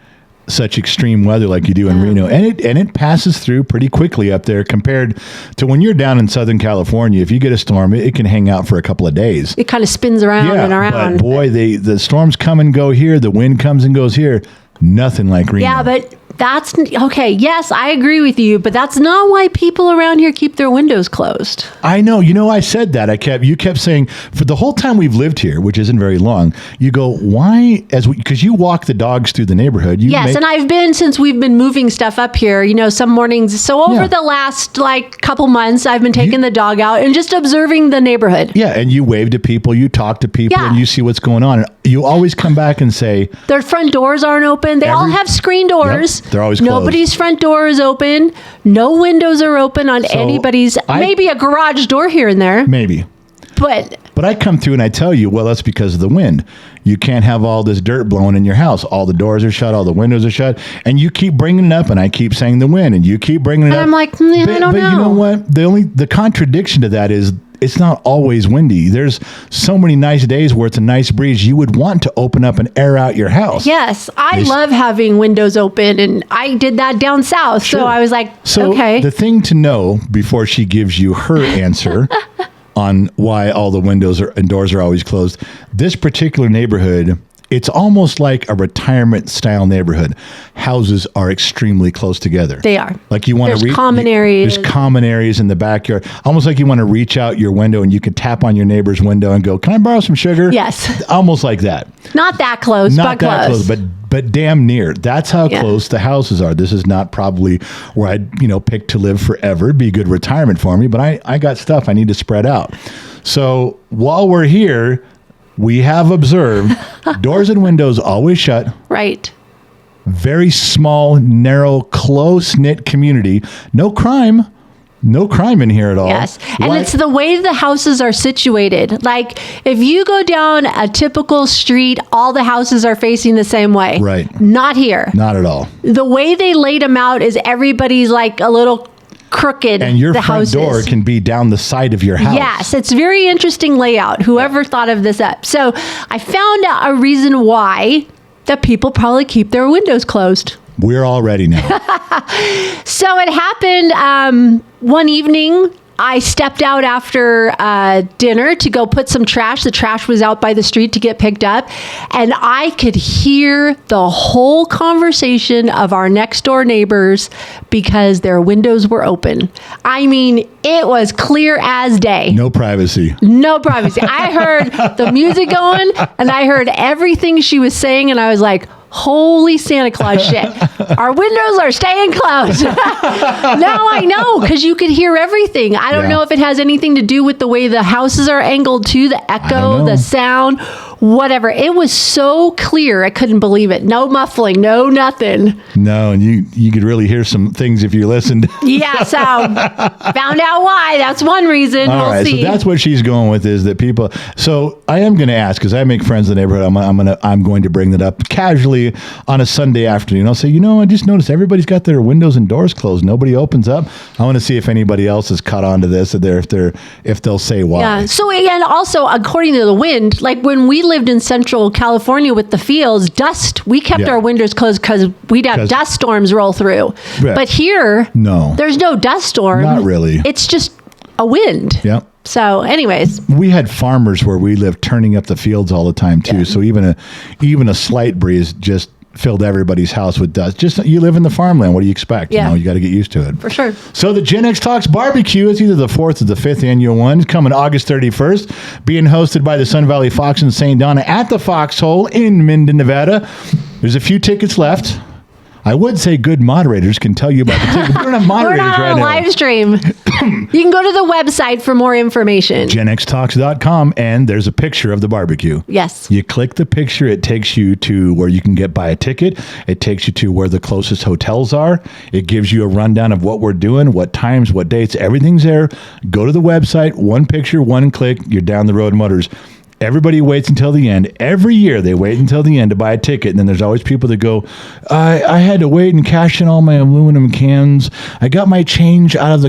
such extreme weather like you do in Reno, and it passes through pretty quickly up there compared to when you're down in Southern California. If you get a storm, it can hang out for a couple of days. It kind of spins around and around. But boy, the storms come and go here. The wind comes and goes here. Nothing like Reno. Yeah, but that's okay. Yes, I agree with you, but that's not why people around here keep their windows closed. I know. I said that. You kept saying for the whole time we've lived here, which isn't very long, you go, why? Because you walk the dogs through the neighborhood. Yes, and I've been since we've been moving stuff up here, some mornings. So over the last couple months, I've been taking the dog out and just observing the neighborhood. Yeah, and you wave to people, you talk to people, and you see what's going on. And you always come back and say, their front doors aren't open. They all have screen doors. They're always closed. Nobody's front door is open. No windows are open on anybody's. Maybe a garage door here and there. Maybe. But I come through and I tell you, well, that's because of the wind. You can't have all this dirt blowing in your house. All the doors are shut. All the windows are shut. And you keep bringing it up, and I keep saying the wind, and you keep bringing it up. And I'm like, I don't know. But you know what? The contradiction to that is it's not always windy. There's so many nice days where it's a nice breeze. You would want to open up and air out your house. Yes, I love having windows open, and I did that down south. Sure. So I was like, okay. The thing to know before she gives you her answer on why all the windows and doors are always closed, this particular neighborhood, it's almost like a retirement style neighborhood. Houses are extremely close together. They are. Like you want to common areas. There's common areas in the backyard. Almost like you want to reach out your window and you can tap on your neighbor's window and go, "Can I borrow some sugar?" Yes. Almost like that. Not that close, Not but that close, but damn near. That's how close the houses are. This is not probably where I'd pick to live forever. It'd be a good retirement for me, but I got stuff I need to spread out. So while we're here, we have observed doors and windows always shut. Right. Very small, narrow, close-knit community. No crime. No crime in here at all. Yes. And it's the way the houses are situated. Like if you go down a typical street, all the houses are facing the same way. Right. Not here. Not at all. The way they laid them out is everybody's like a little crooked. And your front door can be down the side of your house. Yes, it's very interesting layout. Whoever thought of this up. So I found out a reason why that people probably keep their windows closed. We're all ready now. So it happened one evening. I stepped out after dinner to go put some trash. The trash was out by the street to get picked up. And I could hear the whole conversation of our next door neighbors because their windows were open. I mean, it was clear as day. No privacy. No privacy. I heard the music going and I heard everything she was saying. And I was like, holy Santa Claus shit. Our windows are staying closed. Now I know because you could hear everything. I don't know if it has anything to do with the way the houses are angled too, the echo, the sound, whatever. It was so clear. I couldn't believe it. No muffling, no nothing. No, and you could really hear some things if you listened. Yeah, so found out why. That's one reason. All right, see. so that's what she's going with is that people. So I am going to ask because I make friends in the neighborhood. I'm going to bring that up casually on a Sunday afternoon. I'll say, I just noticed everybody's got their windows and doors closed. Nobody opens up. I want to see if anybody else has caught on to this, if they'll say why. Yeah. So and also according to the wind, like when we lived in Central California with the fields, dust. We kept our windows closed because we'd have dust storms roll through. Right. But here, there's no dust storm. Not really. It's just a wind. Yep. So, anyways, we had farmers where we lived turning up the fields all the time too. Yeah. So even a slight breeze just filled everybody's house with dust. Just you live in the farmland. What do you expect? Yeah. You got to get used to it. For sure. So the GenXTalks BBQ is either the 4th or the 5th annual one. It's coming August 31st, being hosted by the Sun Valley Fox in St. Donna at the Foxhole in Minden, Nevada. There's a few tickets left. I would say good moderators can tell you about the ticket, but we don't have moderators right now. We're not on a live stream. You can go to the website for more information. GenXTalks.com, and there's a picture of the barbecue. Yes. You click the picture, it takes you to where you can buy a ticket. It takes you to where the closest hotels are. It gives you a rundown of what we're doing, what times, what dates. Everything's there. Go to the website, one picture, one click, you're down the road, Motors. Everybody waits until the end. Every year they wait until the end to buy a ticket. And then there's always people that go, I had to wait and cash in all my aluminum cans. I got my change out of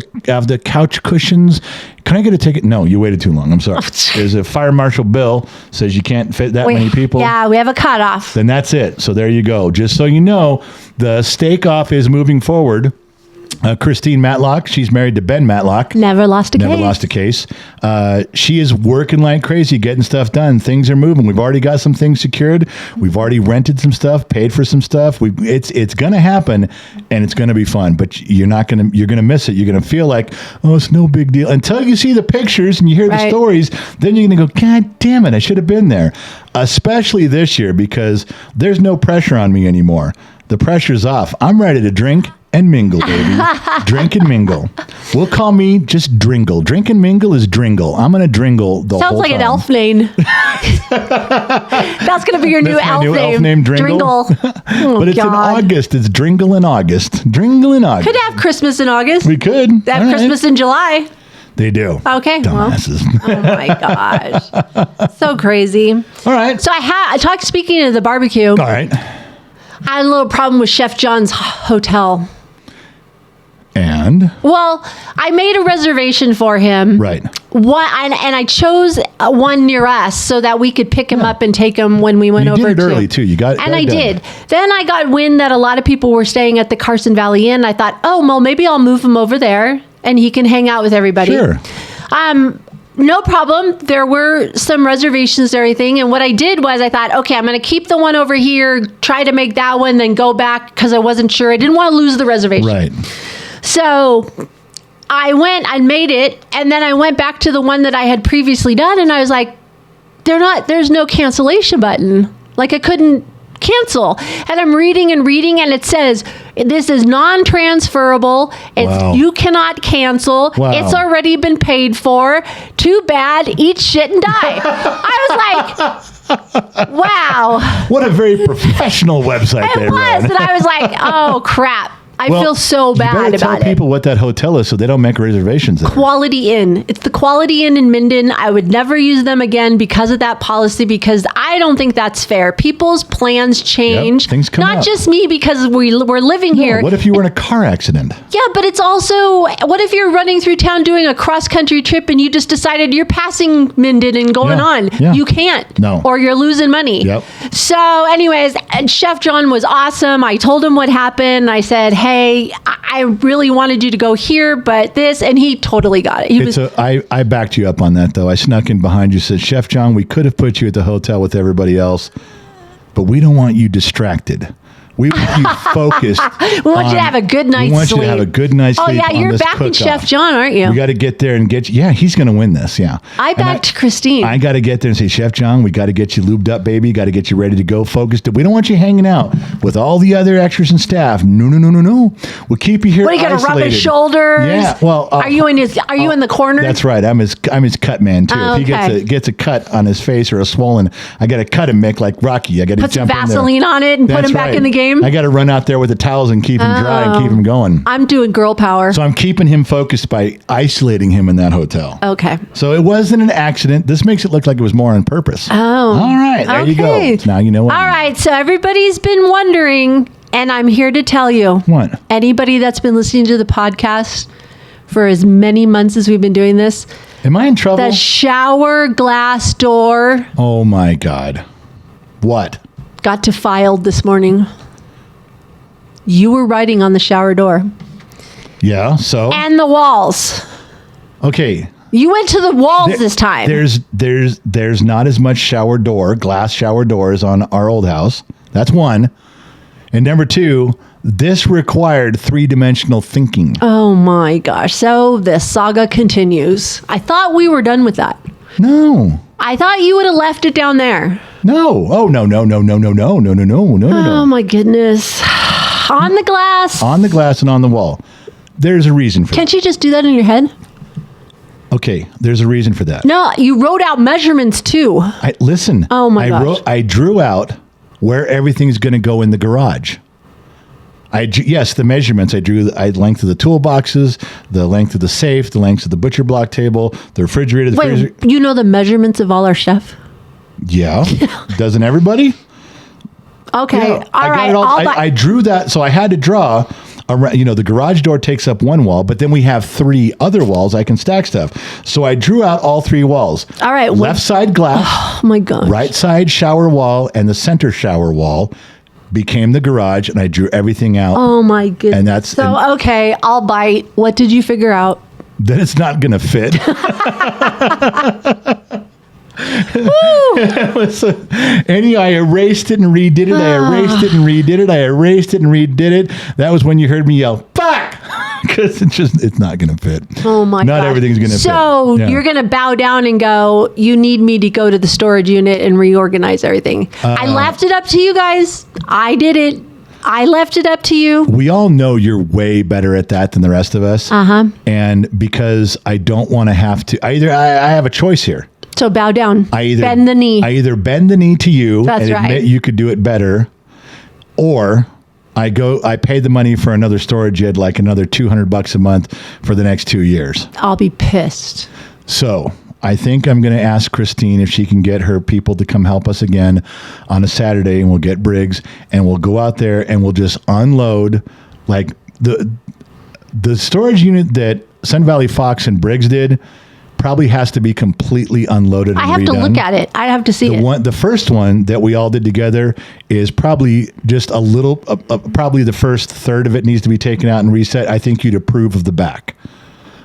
the couch cushions. Can I get a ticket? No, you waited too long. I'm sorry. There's a fire marshal bill says you can't fit that many people. Yeah, we have a cutoff. Then that's it. So there you go. Just so you know, the stake off is moving forward. Christine Matlock, she's married to Ben Matlock. Never lost a case. She is working like crazy, getting stuff done. Things are moving. We've already got some things secured. We've already rented some stuff, paid for some stuff. It's going to happen, and it's going to be fun. But you're going to miss it. You're going to feel like, it's no big deal until you see the pictures and you hear the stories. Then you're going to go, God damn it, I should have been there. Especially this year because there's no pressure on me anymore. The pressure's off. I'm ready to drink and mingle, baby. Drink and mingle. We'll call me just Dringle. Drink and mingle is Dringle. I'm going to Dringle the Sounds whole time. Sounds like an elf name. That's going to be your new elf name. Dringle. But it's in August. It's Dringle in August. Dringle in August. Could have Christmas in August. We could. They have Christmas in July. They do. Okay. Dumbasses. Well, oh my gosh. So crazy. All right. So speaking of the barbecue. All right. I had a little problem with Chef John's hotel. And? Well, I made a reservation for him. Right. And I chose one near us so that we could pick him up and take him when we went over. You did it early, too. You got it. And I did. Then I got wind that a lot of people were staying at the Carson Valley Inn. I thought, well, maybe I'll move him over there and he can hang out with everybody. Sure. no problem. There were some reservations and everything. And what I did was I thought, okay, I'm going to keep the one over here, try to make that one, then go back because I wasn't sure. I didn't want to lose the reservation. Right. So I went, I made it, and then I went back to the one that I had previously done, and I was like, there's no cancellation button. Like I couldn't cancel. And I'm reading, and it says, this is non-transferable. You cannot cancel. Wow. It's already been paid for. Too bad. Eat shit and die. I was like, wow. What a very professional website they run. And I was like, oh, crap. I feel so bad about it. Tell people what that hotel is so they don't make reservations there. Quality Inn. It's the Quality Inn in Minden. I would never use them again because of that policy, because I don't think that's fair. People's plans change. Yep, things come up. Not just me, because we're living here. What if you were in a car accident? Yeah, but it's also, what if you're running through town doing a cross-country trip and you just decided you're passing Minden and going on? Yeah. You can't. No. Or you're losing money. Yep. So anyways, Chef John was awesome. I told him what happened. I said, hey, I really wanted you to go here, but this, and he totally got it. I backed you up on that, though. I snuck in behind you, said, Chef John, we could have put you at the hotel with everybody else, but we don't want you distracted. We want you focused. We want you to have a good night's sleep. We want you to have a good night's sleep. Oh, yeah, you're backing Chef John, aren't you? We got to get there and get you. Yeah, he's going to win this. Yeah. I backed Christine. I got to get there and say, Chef John, we got to get you lubed up, baby. Got to get you ready to go, focused. We don't want you hanging out with all the other extras and staff. No. We'll keep you here. What are you going to rub his shoulders? Yeah. Well, are you in the corner? That's right. I'm his cut man too. Oh, if he gets a cut on his face or a swollen, I got to cut him, Mick, like Rocky. I got to put jump some Vaseline on it and put him back in the game. I got to run out there with the towels and keep him dry and keep him going. I'm doing girl power. So I'm keeping him focused by isolating him in that hotel. Okay. So it wasn't an accident. This makes it look like it was more on purpose. Oh. All right. There you go. Now you know what. All right. So everybody's been wondering, and I'm here to tell you. What? Anybody that's been listening to the podcast for as many months as we've been doing this. Am I in trouble? The shower glass door. Oh my God. What? Got to filed this morning. You were writing on the shower door. Yeah, so? And the walls. Okay. You went to the walls this time. There's not as much glass shower doors on our old house. That's one. And number two, this required three-dimensional thinking. Oh my gosh. So the saga continues. I thought we were done with that. No. I thought you would have left it down there. No. Oh, no. Oh my goodness. On the glass. On the glass and on the wall. There's a reason for that. Can't you just do that in your head? Okay, there's a reason for that. No, you wrote out measurements too. Listen. Oh my gosh. I drew out where everything's going to go in the garage. Yes, the measurements. I drew the length of the toolboxes, the length of the safe, the length of the butcher block table, the refrigerator, the freezer. You know the measurements of all our stuff? Yeah. Doesn't everybody? Okay. Yeah, all right. I drew that. So I had to draw the garage door takes up one wall, but then we have three other walls I can stack stuff. So I drew out all three walls. All right. Left side glass. Oh my gosh. Right side shower wall, and the center shower wall became the garage, and I drew everything out. Oh my goodness. And that's okay, I'll bite. What did you figure out? That it's not going to fit. I erased it and redid it. I erased it and redid it. I erased it and redid it. That was when you heard me yell, "Fuck!" Because it's not going to fit. Oh my god! Not everything's going to fit. So you're going to bow down and go, you need me to go to the storage unit and reorganize everything. I left it up to you guys. I did it. I left it up to you. We all know you're way better at that than the rest of us. And because I don't want to have to, I have a choice here. So bow down. Bend the knee. I either bend the knee to you and admit you could do it better, or I pay the money for another storage unit, like another $200 a month for the next 2 years. I'll be pissed. So I think I'm going to ask Christine if she can get her people to come help us again on a Saturday, and we'll get Briggs, and we'll go out there and we'll just unload like the storage unit that Sun Valley Fox and Briggs did. Probably has to be completely unloaded and redone. I have to look at it. I have to see it. The first one that we all did together is probably just a little, probably the first third of it needs to be taken out and reset. I think you'd approve of the back.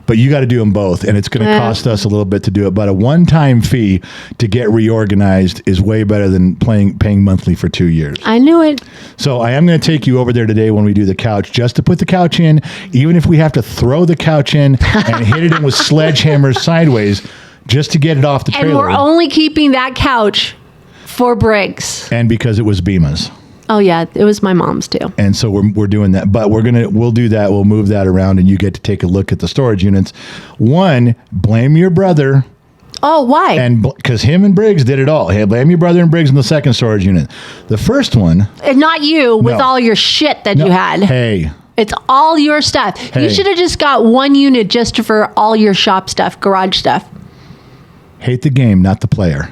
But you got to do them both, and it's going to cost us a little bit to do it. But a one-time fee to get reorganized is way better than paying monthly for 2 years. I knew it. So I am going to take you over there today when we do the couch, just to put the couch in, even if we have to throw the couch in and hit it in with sledgehammers sideways, just to get it off the trailer. And we're only keeping that couch for Briggs. And because it was Bima's. Oh yeah, it was my mom's too. And so we're doing that, but we'll do that. We'll move that around, and you get to take a look at the storage units. One, blame your brother. Oh, why? And because him and Briggs did it all. Hey, blame your brother and Briggs in the second storage unit. The first one, and not you with all your shit that you had. Hey, it's all your stuff. Hey. You should have just got one unit just for all your shop stuff, garage stuff. Hate the game, not the player.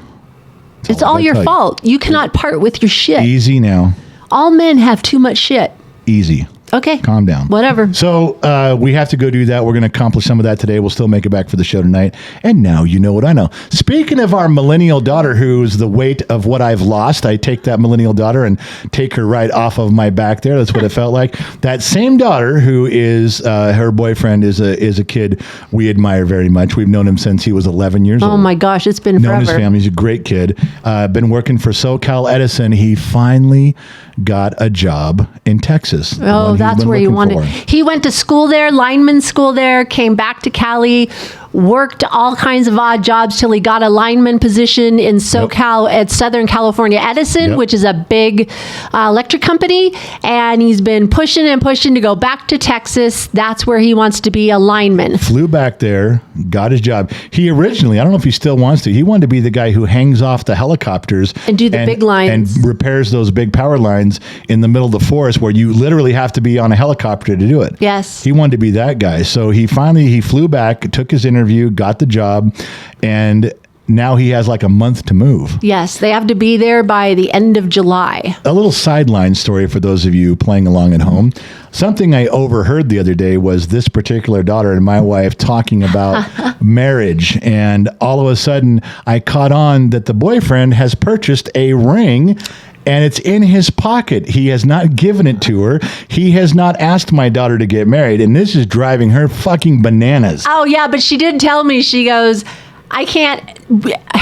It's all your fault. You cannot part with your shit. Easy now. All men have too much shit. Easy. Okay. Calm down. Whatever. So we have to go do that. We're going to accomplish some of that today. We'll still make it back for the show tonight. And now you know what I know. Speaking of our millennial daughter, who's the weight of what I've lost, I take that millennial daughter and take her right off of my back there. That's what it felt like. That same daughter, who is her boyfriend, is a kid we admire very much. We've known him since he was 11 years old. Oh my gosh, it's been forever. Known his family. He's a great kid. Been working for SoCal Edison. He finally got a job in Texas. Oh, that's where he wanted. He went to school there, lineman school there, came back to Cali, worked all kinds of odd jobs till he got a lineman position in SoCal at Southern California Edison, which is a big electric company. And he's been pushing and pushing to go back to Texas. That's where he wants to be a lineman. Flew back there, got his job. He originally, I don't know if he still wants to, he wanted to be the guy who hangs off the helicopters and do the big lines and repairs those big power lines in the middle of the forest where you literally have to be on a helicopter to do it. Yes. He wanted to be that guy. So he flew back, took his interview, got the job, and now he has like a month to move. Yes, they have to be there by the end of July. A little sideline story for those of you playing along at home. Something I overheard the other day was this particular daughter and my wife talking about marriage. And all of a sudden, I caught on that the boyfriend has purchased a ring, and it's in his pocket. He has not given it to her. He has not asked my daughter to get married. And this is driving her fucking bananas. Oh, yeah. But she did tell me, she goes, I can't.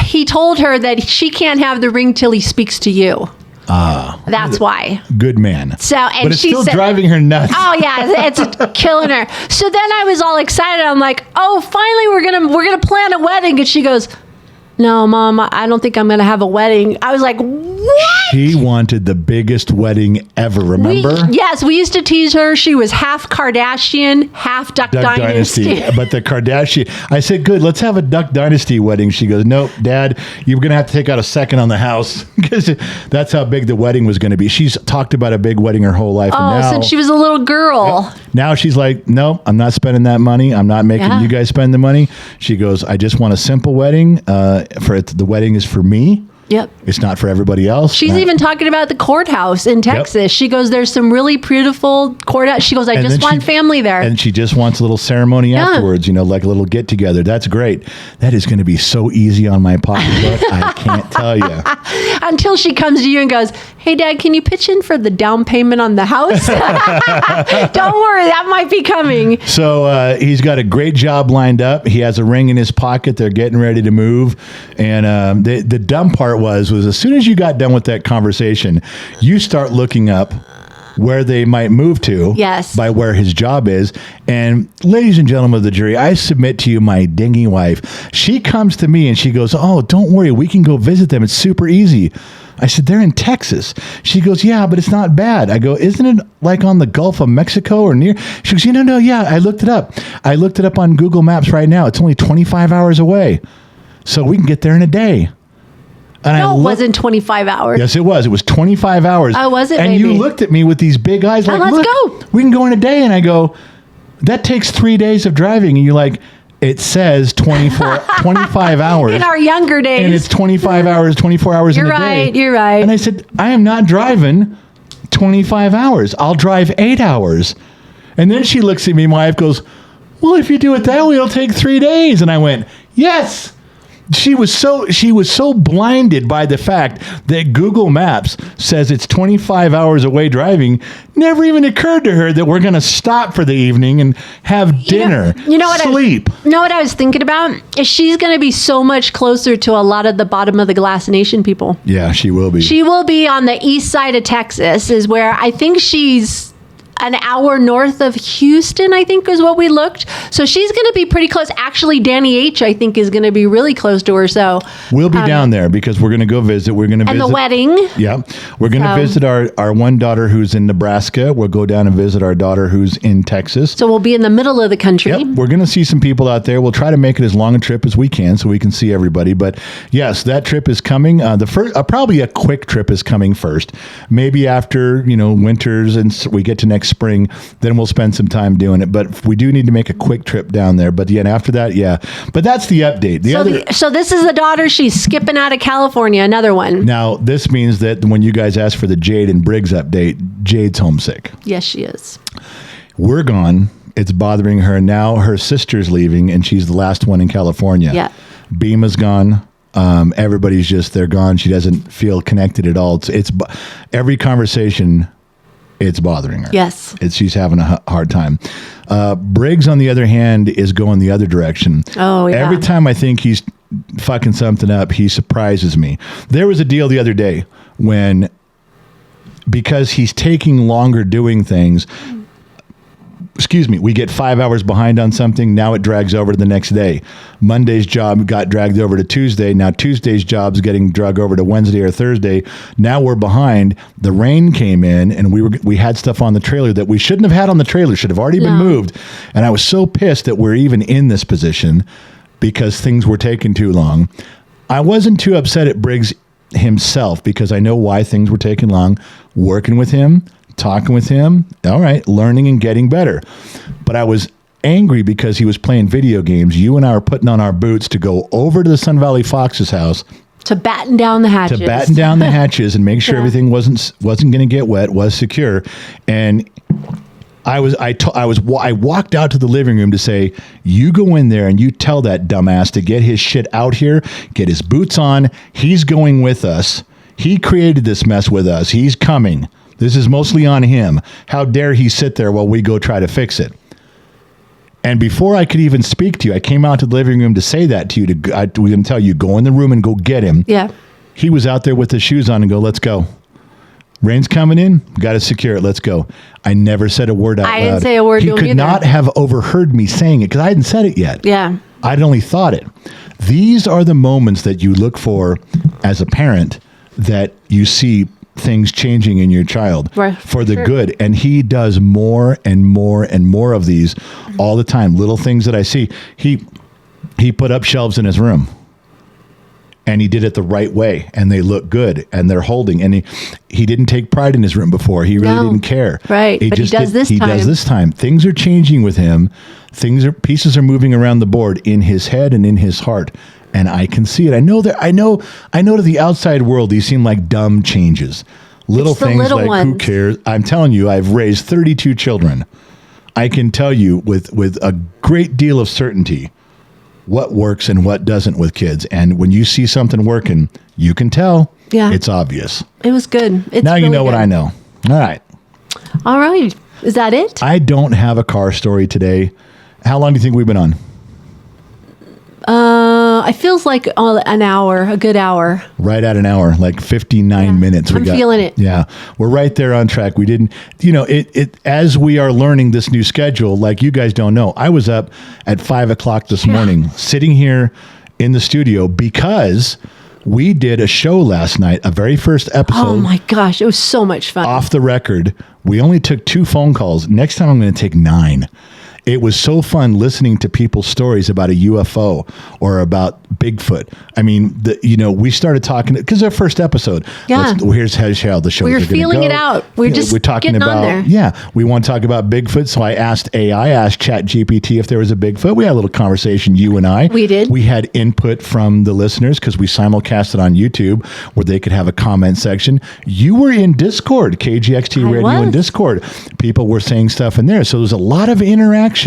He told her that she can't have the ring till he speaks to you. That's why. Good man. So, and but it's she still said, driving her nuts. Oh yeah, it's killing her. So then I was all excited. I'm like, oh, finally we're gonna plan a wedding. And she goes, no, Mom, I don't think I'm going to have a wedding. I was like, what? She wanted the biggest wedding ever, remember? Yes, we used to tease her. She was half Kardashian, half Duck Dynasty. But the Kardashian, I said, good, let's have a Duck Dynasty wedding. She goes, nope, Dad, you're going to have to take out a second on the house because that's how big the wedding was going to be. She's talked about a big wedding her whole life. Oh, and now, since she was a little girl. Now she's like, no, I'm not spending that money. I'm not making you guys spend the money. She goes, I just want a simple wedding. The wedding is for me. Yep. It's not for everybody else. She's even talking about the courthouse in Texas. Yep. She goes, there's some really beautiful courthouse. She goes, I just want family there. And she just wants a little ceremony afterwards, like a little get together. That's great. That is going to be so easy on my pocketbook. I can't tell you. Until she comes to you and goes, hey, Dad, can you pitch in for the down payment on the house? Don't worry, that might be coming. So he's got a great job lined up. He has a ring in his pocket. They're getting ready to move. And the dumb part was as soon as you got done with that conversation, you start looking up where they might move to by where his job is. And ladies and gentlemen of the jury, I submit to you my dingy wife. She comes to me and she goes, oh, don't worry, we can go visit them. It's super easy. I said, they're in Texas. She goes, yeah, but it's not bad. I go, isn't it like on the Gulf of Mexico or near? She goes, no, yeah, I looked it up. I looked it up on Google Maps right now. It's only 25 hours away. So we can get there in a day. And no, it wasn't 25 hours. Yes, it was. It was 25 hours. Oh, was it? And maybe? You looked at me with these big eyes like, let's look, go. We can go in a day. And I go, that takes 3 days of driving. And you're like, it says 25 hours. In our younger days. And it's 25 hours, 24 hours in a day. You're right. And I said, I am not driving 25 hours. I'll drive 8 hours. And then she looks at me. My wife goes, well, if you do it that way, it'll take 3 days. And I went, yes. She was so blinded by the fact that Google Maps says it's 25 hours away driving. Never even occurred to her that we're going to stop for the evening and have dinner, sleep. You know what I was thinking about? Is she's going to be so much closer to a lot of the bottom of the glass nation people. Yeah, she will be. She will be on the east side of Texas, is where I think she's an hour north of Houston, I think is what we looked. So she's going to be pretty close. Actually, Danny H, I think, is going to be really close to her. So we'll be down there because we're going to go visit. We're going to visit. And the wedding. Yeah. We're going to visit our one daughter who's in Nebraska. We'll go down and visit our daughter who's in Texas. So we'll be in the middle of the country. Yep. We're going to see some people out there. We'll try to make it as long a trip as we can so we can see everybody. But yes, that trip is coming. The first, probably a quick trip is coming first. Maybe after, winters and we get to next spring, then we'll spend some time doing it. But we do need to make a quick trip down there. But after that, yeah. But that's the update. So this is the daughter. She's skipping out of California. Another one. Now, this means that when you guys ask for the Jade and Briggs update, Jade's homesick. Yes, she is. We're gone. It's bothering her. Now her sister's leaving, and she's the last one in California. Yeah. Beema's gone. Everybody's they're gone. She doesn't feel connected at all. It's every conversation, it's bothering her. Yes. She's having a hard time. Briggs, on the other hand, is going the other direction. Oh, yeah. Every time I think he's fucking something up, he surprises me. There was a deal the other day when, because he's taking longer doing things, we get 5 hours behind on something. Now it drags over to the next day. Monday's job got dragged over to Tuesday. Now Tuesday's job's getting dragged over to Wednesday or Thursday. Now we're behind. The rain came in and we had stuff on the trailer that we shouldn't have had on the trailer, should have already been moved. And I was so pissed that we're even in this position because things were taking too long. I wasn't too upset at Briggs himself because I know why things were taking long. Working with him, talking with him, all right, learning and getting better. But I was angry because he was playing video games. You and I were putting on our boots to go over to the Sun Valley Fox's house. To batten down the hatches. And make sure everything wasn't going to get wet, was secure. And I walked out to the living room to say, you go in there and you tell that dumbass to get his shit out here, get his boots on. He's going with us. He created this mess with us. He's coming. This is mostly on him. How dare he sit there while we go try to fix it? And before I could even speak to you, I came out to the living room to say that to you. We're going to tell you, go in the room and go get him. Yeah. He was out there with his shoes on and go, let's go. Rain's coming in. Got to secure it. Let's go. I never said a word out loud. I didn't say a word to him either. He could not have overheard me saying it because I hadn't said it yet. Yeah. I'd only thought it. These are the moments that you look for as a parent, that you see things changing in your child for the good. And he does more and more and more of these all the time. Little things that I see. He put up shelves in his room and he did it the right way and they look good and they're holding, and he didn't take pride in his room before. He really didn't care. Right. He does this time. Things are changing with him. Pieces are moving around the board in his head and in his heart. And I can see it. I know to the outside world, these seem like dumb changes. Little things like ones. Who cares? I'm telling you, I've raised 32 children. I can tell you with a great deal of certainty what works and what doesn't with kids. And when you see something working, you can tell. Yeah. It's obvious. It was good. Now you know what I know. All right. All right. Is that it? I don't have a car story today. How long do you think we've been on? It feels like an hour, a good hour. Right at an hour, like 59 minutes. I'm feeling it. Yeah, we're right there on track. We didn't, as we are learning this new schedule, like you guys don't know, I was up at 5 o'clock this morning, sitting here in the studio because we did a show last night, a very first episode. Oh my gosh, it was so much fun. Off the record. We only took 2 phone calls. Next time I'm going to take 9. It was so fun listening to people's stories about a UFO or about Bigfoot. I mean, we started talking because our first episode. Yeah. Here's how the show. We were feeling it out. We're talking about. On there. Yeah, we want to talk about Bigfoot. So I asked ChatGPT if there was a Bigfoot. We had a little conversation. You and I. We did. We had input from the listeners because we simulcasted on YouTube where they could have a comment section. You were in Discord, KGXT Radio in Discord. People were saying stuff in there. So there's a lot of interaction.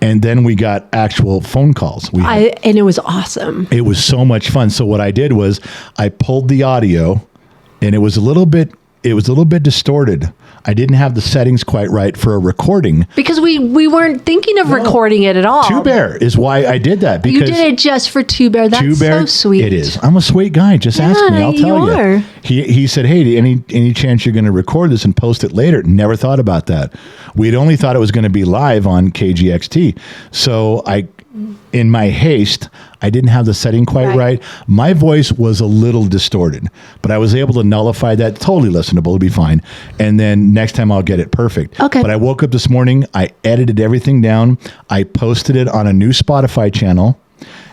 And then we got actual phone calls. And it was awesome. It was so much fun. So what I did was I pulled the audio, and it was a little bit distorted. I didn't have the settings quite right for a recording. Because we weren't thinking of recording it at all. Two Bear is why I did that. Because you did it just for Two Bear. That's so sweet. It is. I'm a sweet guy. Just ask me. I'll tell you. He said, hey, any chance you're going to record this and post it later? Never thought about that. We'd only thought it was going to be live on KGXT. So in my haste, I didn't have the setting quite right. My voice was a little distorted, but I was able to nullify that. Totally listenable. It'll be fine. And then next time I'll get it perfect. Okay. But I woke up this morning. I edited everything down. I posted it on a new Spotify channel,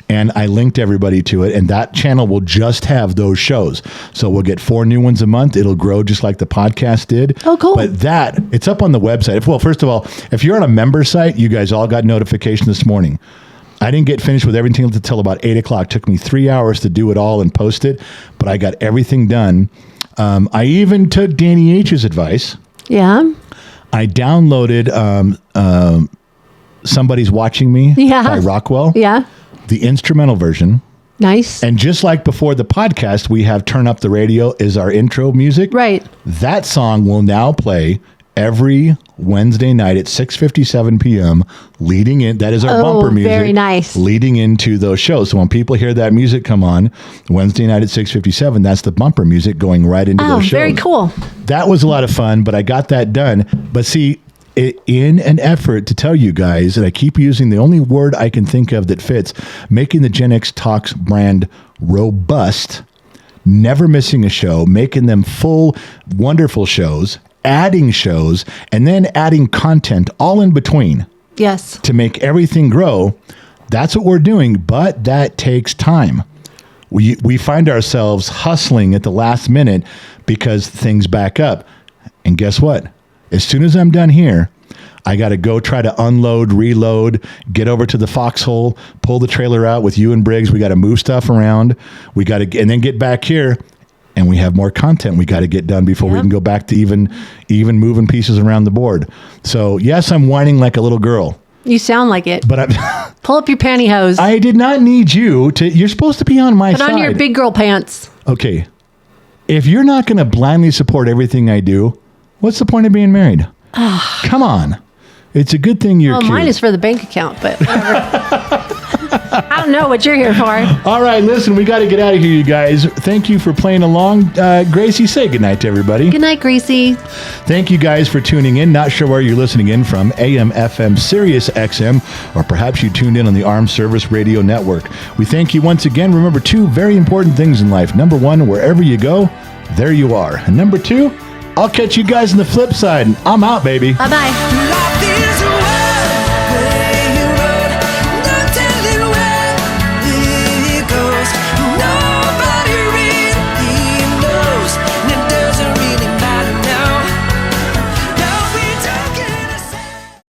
and I linked everybody to it. And that channel will just have those shows. So we'll get 4 new ones a month. It'll grow just like the podcast did. Oh, cool. But it's up on the website. Well, first of all, if you're on a member site, you guys all got notification this morning. I didn't get finished with everything until about 8 o'clock. It took me 3 hours to do it all and post it, but I got everything done. I even took Danny H's advice. Yeah. I downloaded Somebody's Watching Me by Rockwell. Yeah. The instrumental version. Nice. And just like before the podcast, we have Turn Up the Radio is our intro music. Right. That song will now play every Wednesday night at 6:57 p.m. leading in. That is our bumper music. Very nice. Leading into those shows. So when people hear that music come on Wednesday night at 6:57, that's the bumper music going right into those shows. Very cool. That was a lot of fun, but I got that done. But see, in an effort to tell you guys, and I keep using the only word I can think of that fits, making the GenXTalks brand robust, never missing a show, making them full, wonderful shows, adding shows, and then adding content all in between. Yes. To make everything grow. That's what we're doing, but that takes time. We find ourselves hustling at the last minute because things back up. And guess what? As soon as I'm done here, I got to go try to unload, reload, get over to the foxhole, pull the trailer out with you and Briggs. We got to move stuff around. And then get back here. And we have more content we got to get done before we can go back to even moving pieces around the board. So, yes, I'm whining like a little girl. You sound like it. But pull up your pantyhose. I did not need you to. You're supposed to be on my side. Put on your big girl pants. Okay. If you're not going to blindly support everything I do, what's the point of being married? Come on. It's a good thing you're cute. Mine is for the bank account, but whatever. I don't know what you're here for. All right, listen, we got to get out of here, you guys. Thank you for playing along. Gracie, say goodnight to everybody. Good night, Gracie. Thank you guys for tuning in. Not sure where you're listening in from, AM, FM, Sirius XM, or perhaps you tuned in on the Armed Service Radio Network. We thank you once again. Remember 2 very important things in life. Number 1, wherever you go, there you are. And number 2, I'll catch you guys on the flip side. I'm out, baby. Bye-bye.